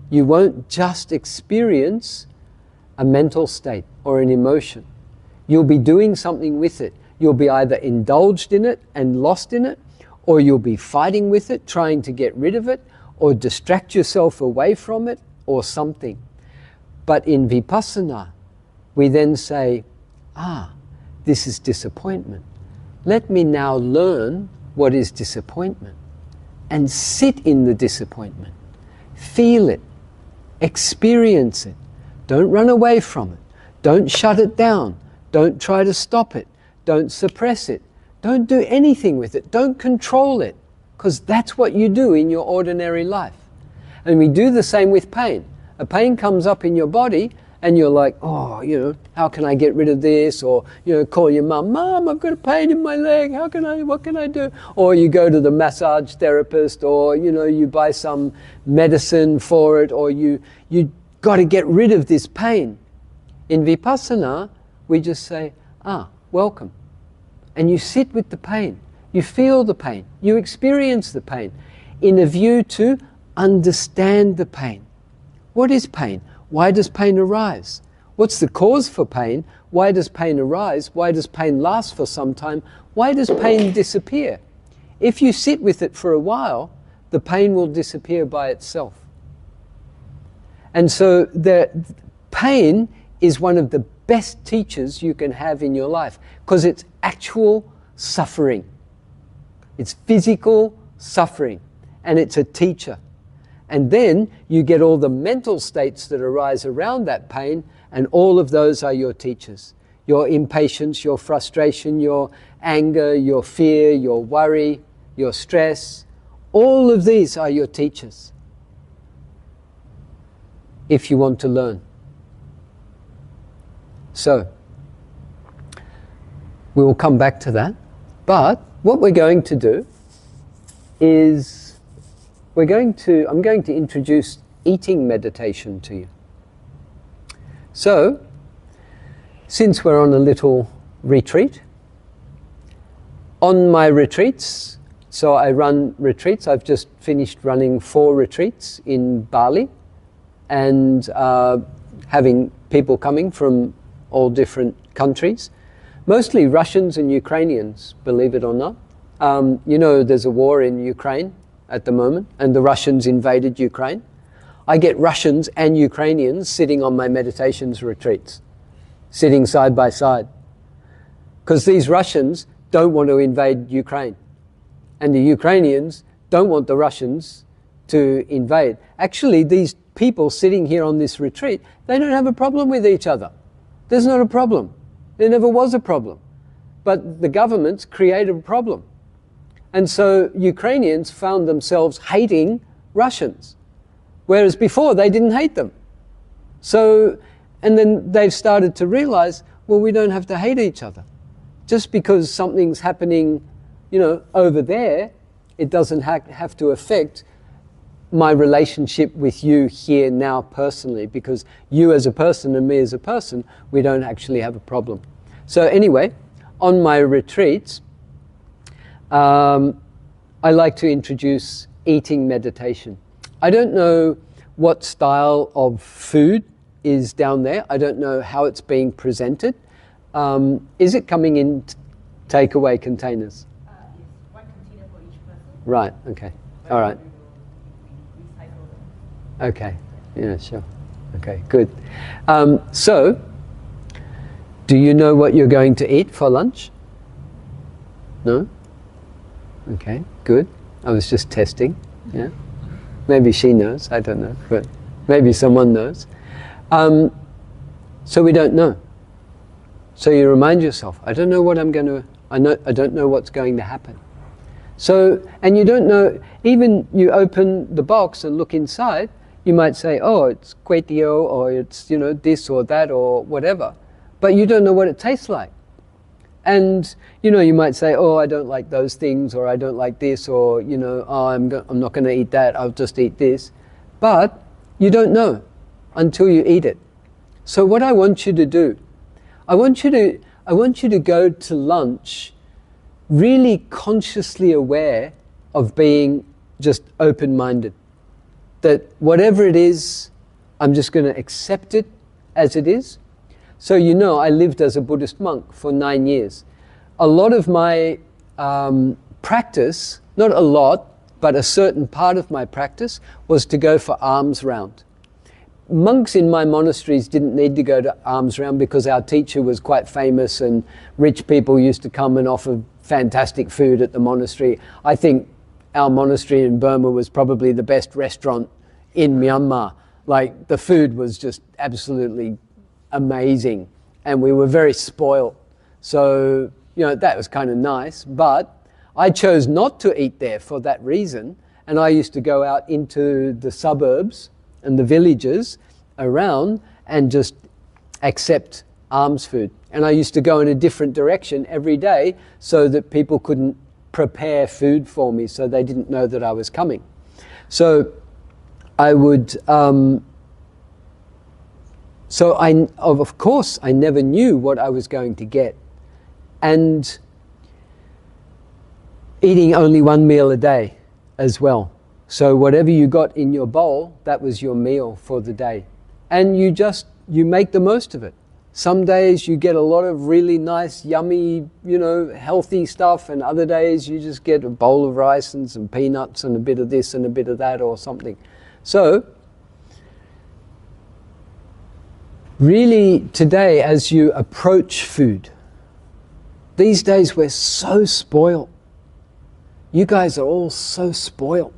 You won't just experience a mental state or an emotion. You'll be doing something with it. You'll be either indulged in it and lost in it, or you'll be fighting with it, trying to get rid of it, or distract yourself away from it, or something. But in Vipassana, we then say, this is disappointment. Let me now learn what is disappointment, and sit in the disappointment. Feel it. Experience it. Don't run away from it. Don't shut it down. Don't try to stop it. Don't suppress it. Don't do anything with it. Don't control it, because that's what you do in your ordinary life. And we do the same with pain. A pain comes up in your body and you're like, how can I get rid of this? Or, call your mum, Mum, I've got a pain in my leg. What can I do? Or you go to the massage therapist, or, you buy some medicine for it, or you got to get rid of this pain. In Vipassana, we just say, welcome. And you sit with the pain. You feel the pain. You experience the pain in a view to understand the pain. What is pain? Why does pain arise? What's the cause for pain? Why does pain arise? Why does pain last for some time? Why does pain disappear? If you sit with it for a while, the pain will disappear by itself. And so the pain is one of the best teachers you can have in your life, because it's actual suffering. It's physical suffering, and it's a teacher. And then you get all the mental states that arise around that pain, and all of those are your teachers. Your impatience, your frustration, your anger, your fear, your worry, your stress, all of these are your teachers, if you want to learn. So, we will come back to that. But what we're going to do is I'm going to introduce eating meditation to you. So, since we're on a little retreat, on my retreats, So I run retreats. I've just finished running 4 retreats in Bali, and having people coming from all different countries, mostly Russians and Ukrainians, believe it or not. You know, there's a war in Ukraine at the moment, and the Russians invaded Ukraine. I get Russians and Ukrainians sitting on my meditations retreats, sitting side by side, because these Russians don't want to invade Ukraine, and the Ukrainians don't want the Russians to invade. Actually, these people sitting here on this retreat, they don't have a problem with each other. There's not a problem. There never was a problem. But the governments created a problem. And so Ukrainians found themselves hating Russians, whereas before they didn't hate them. So, and then they've started to realize, well, we don't have to hate each other. Just because something's happening, you know, over there, it doesn't have to affect my relationship with you here now personally, because you as a person and me as a person, we don't actually have a problem. So anyway, on my retreats, I like to introduce eating meditation. I don't know what style of food is down there. I don't know how it's being presented. Is it coming in takeaway containers? Yes, 1 container for each person. Right, okay. All right. We recycle them. Okay, yeah, sure. Okay, good. So, do you know what you're going to eat for lunch? No? Okay, good. I was just testing, yeah. Maybe she knows, I don't know, but maybe someone knows. So we don't know. So you remind yourself, I don't know what I'm going to, I don't know what's going to happen. So, and you don't know, even you open the box and look inside, you might say, oh, it's kway teow, or it's, you know, this or that or whatever. But you don't know what it tastes like. And, you know, you might say, oh, I don't like those things, or I don't like this, or, you know, oh, I'm not going to eat that, I'll just eat this. But you don't know until you eat it. So what I want you to do, I want you to go to lunch really consciously aware of being just open-minded. That whatever it is, I'm just going to accept it as it is. So you know, I lived as a Buddhist monk for 9 years. A lot of my practice, not a lot, but a certain part of my practice was to go for alms round. Monks in my monasteries didn't need to go to alms round because our teacher was quite famous and rich people used to come and offer fantastic food at the monastery. I think our monastery in Burma was probably the best restaurant in Myanmar. Like, the food was just absolutely amazing, and we were very spoiled. So, you know, that was kind of nice, but I chose not to eat there for that reason, and I used to go out into the suburbs and the villages around and just accept alms food. And I used to go in a different direction every day so that people couldn't prepare food for me, so they didn't know that I was coming. So I would, of course, I never knew what I was going to get. And eating only 1 meal a day as well. So whatever you got in your bowl, that was your meal for the day. And you make the most of it. Some days you get a lot of really nice, yummy, you know, healthy stuff, and other days you just get a bowl of rice and some peanuts and a bit of this and a bit of that or something. So, really today, as you approach food, these days we're so spoiled. You guys are all so spoiled.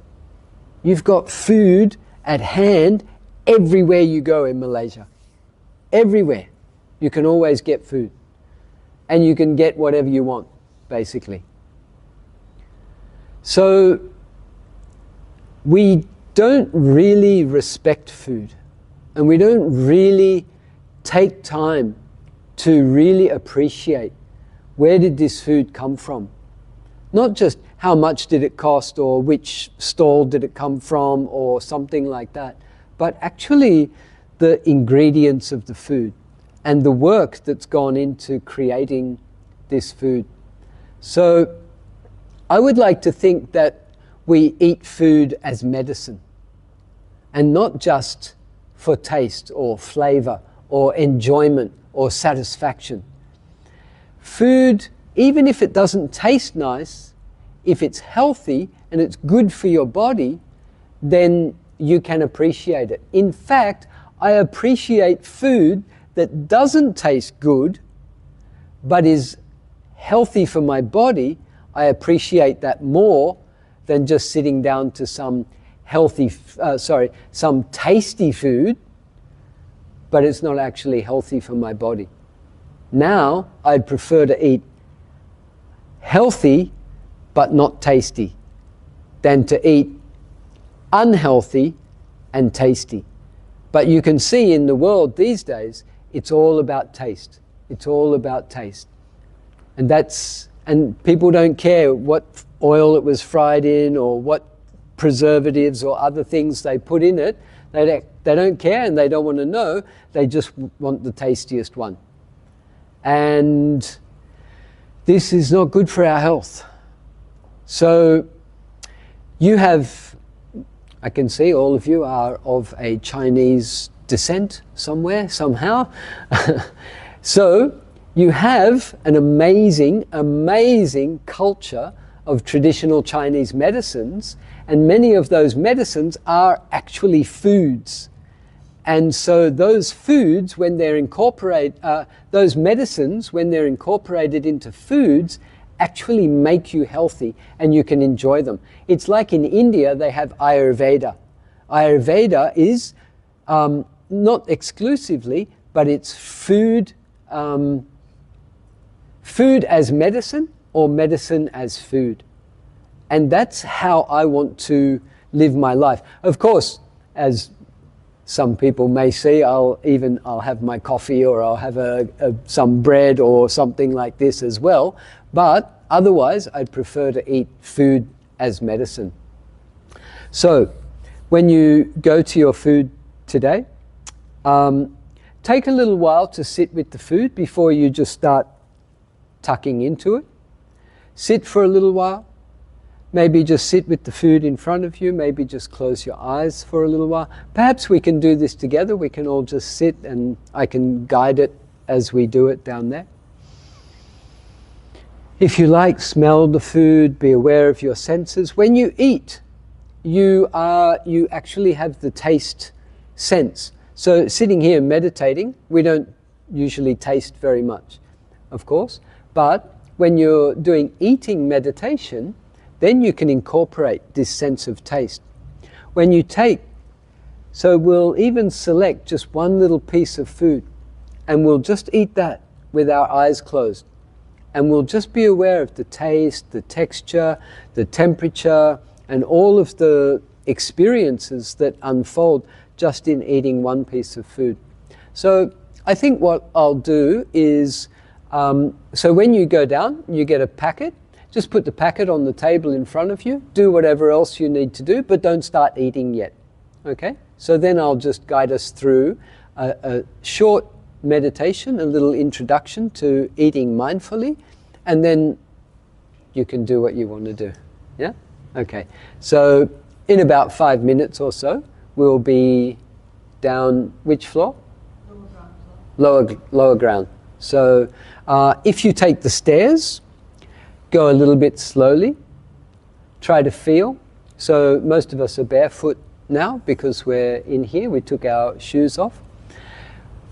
You've got food at hand everywhere you go in Malaysia. Everywhere. You can always get food. And you can get whatever you want, basically. So, we don't really respect food. And we don't really take time to really appreciate, where did this food come from? Not just how much did it cost, or which stall did it come from, or something like that, but actually the ingredients of the food and the work that's gone into creating this food. So I would like to think that we eat food as medicine, and not just for taste or flavor or enjoyment or satisfaction. Food, even if it doesn't taste nice, if it's healthy and it's good for your body, then you can appreciate it. In fact, I appreciate food that doesn't taste good but is healthy for my body. I appreciate that more than just sitting down to some some tasty food, but it's not actually healthy for my body. Now, I'd prefer to eat healthy but not tasty than to eat unhealthy and tasty. But you can see in the world these days, it's all about taste. It's all about taste. And people don't care what oil it was fried in or what preservatives or other things they put in it. They don't care and they don't want to know. They just want the tastiest one. And this is not good for our health. So you have, I can see all of you are of a Chinese descent somewhere, somehow. So you have an amazing, amazing culture of traditional Chinese medicines, and many of those medicines are actually foods. And so those foods, when they're those medicines, when they're incorporated into foods, actually make you healthy and you can enjoy them. It's like in India, they have Ayurveda. Ayurveda is not exclusively, but it's food as medicine or medicine as food. And that's how I want to live my life. Of course, as some people may say, I'll have my coffee or I'll have some bread or something like this as well. But otherwise, I'd prefer to eat food as medicine. So, when you go to your food today, take a little while to sit with the food before you just start tucking into it. Sit for a little while. Maybe just sit with the food in front of you. Maybe just close your eyes for a little while. Perhaps we can do this together. We can all just sit and I can guide it as we do it down there. If you like, smell the food, be aware of your senses. When you eat, you actually have the taste sense. So sitting here meditating, we don't usually taste very much, of course. But when you're doing eating meditation, then you can incorporate this sense of taste. When you so we'll even select just one little piece of food and we'll just eat that with our eyes closed. And we'll just be aware of the taste, the texture, the temperature, and all of the experiences that unfold just in eating one piece of food. So I think what I'll do is, so when you go down, you get a packet. Just put the packet on the table in front of you. Do whatever else you need to do, but don't start eating yet. Okay? So then I'll just guide us through a short meditation, a little introduction to eating mindfully, and then you can do what you want to do. Yeah? Okay. So in about 5 minutes or so, we'll be down which floor? Lower ground. So if you take the stairs, go a little bit slowly. Try to feel. So most of us are barefoot now because we're in here. We took our shoes off.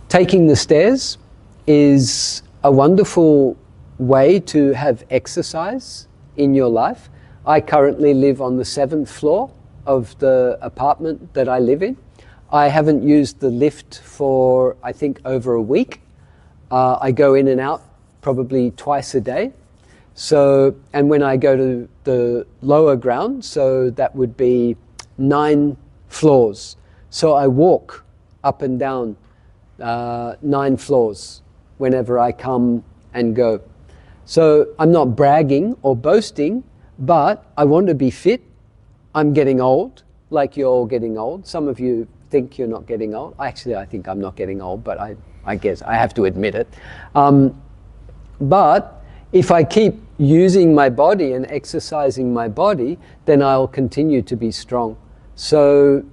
Taking the stairs is a wonderful way to have exercise in your life. I currently live on the 7th floor of the apartment that I live in. I haven't used the lift for, I think, over a week. I go in and out probably twice a day. So, and when I go to the lower ground, so that would be 9 floors. So I walk up and down 9 floors whenever I come and go. So I'm not bragging or boasting, but I want to be fit. I'm getting old, like you're all getting old. Some of you think you're not getting old. Actually, I think I'm not getting old, but I guess I have to admit it. But if I keep using my body and exercising my body, then I'll continue to be strong. So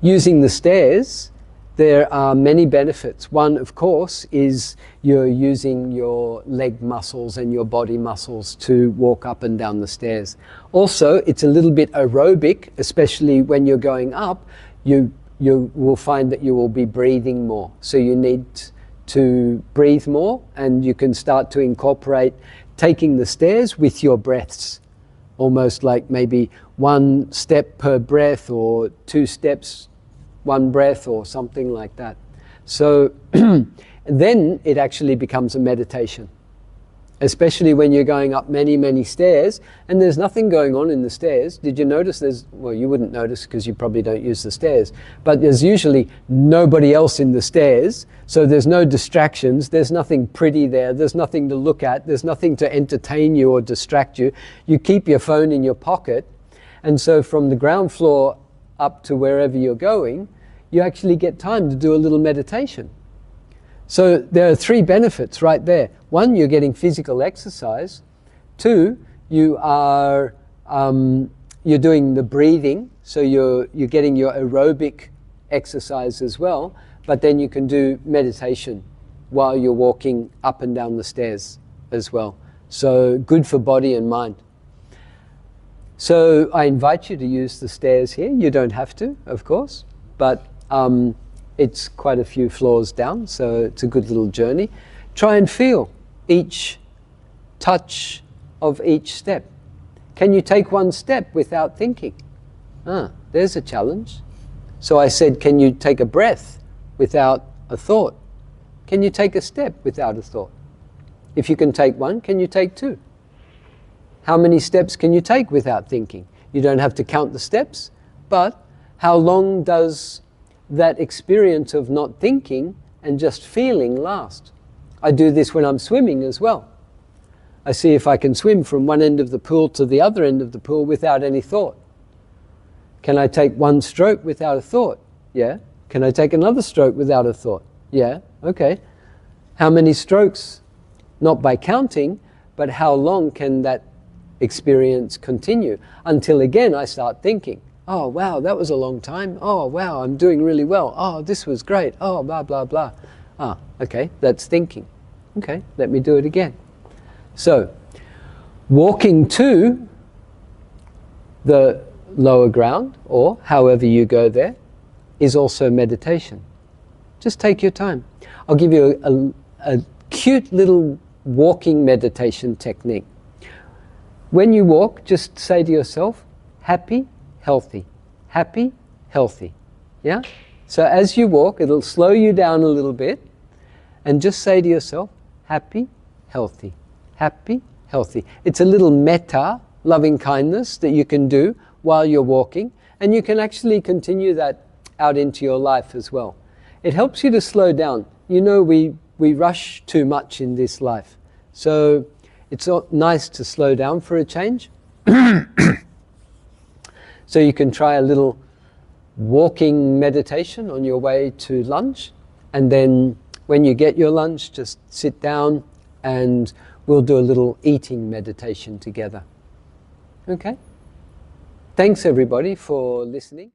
using the stairs, there are many benefits. One, of course, is you're using your leg muscles and your body muscles to walk up and down the stairs. Also, it's a little bit aerobic, especially when you're going up. You will find that you will be breathing more. So you need to breathe more, and you can start to incorporate taking the stairs with your breaths. Almost like maybe 1 step per breath, or 2 steps, 1 breath, or something like that. So then it actually becomes a meditation, especially when you're going up many, many stairs and there's nothing going on in the stairs. Did you notice well, you wouldn't notice because you probably don't use the stairs, but there's usually nobody else in the stairs, so there's no distractions, there's nothing pretty there, there's nothing to look at, there's nothing to entertain you or distract you. You keep your phone in your pocket, and so from the ground floor up to wherever you're going, you actually get time to do a little meditation. So there are 3 benefits right there. 1, you're getting physical exercise. 2, you are you're doing the breathing, so you're getting your aerobic exercise as well. But then you can do meditation while you're walking up and down the stairs as well. So good for body and mind. So I invite you to use the stairs here. You don't have to, of course, but it's quite a few floors down, so it's a good little journey. Try and feel each touch of each step. Can you take 1 step without thinking? There's a challenge. So I said, can you take a breath without a thought? Can you take a step without a thought? If you can take 1, can you take 2? How many steps can you take without thinking? You don't have to count the steps, but how long does that experience of not thinking and just feeling last? I do this when I'm swimming as well. I see if I can swim from one end of the pool to the other end of the pool without any thought. Can I take 1 stroke without a thought? Yeah. Can I take another stroke without a thought? Yeah. Okay. How many strokes? Not by counting, but how long can that experience continue? Until again I start thinking, oh wow, that was a long time. Oh wow, I'm doing really well. Oh, this was great. Oh, blah, blah, blah. Okay, that's thinking. Okay, let me do it again. So, walking to the lower ground, or however you go there, is also meditation. Just take your time. I'll give you a cute little walking meditation technique. When you walk, just say to yourself, happy, healthy, happy, healthy. Yeah? So as you walk, it'll slow you down a little bit, and just say to yourself, happy, healthy, happy, healthy. It's a little metta, loving kindness, that you can do while you're walking, and you can actually continue that out into your life as well. It helps you to slow down. You know, we rush too much in this life. So it's nice to slow down for a change. So you can try a little walking meditation on your way to lunch, and then when you get your lunch, just sit down and we'll do a little eating meditation together. Okay? Thanks everybody for listening.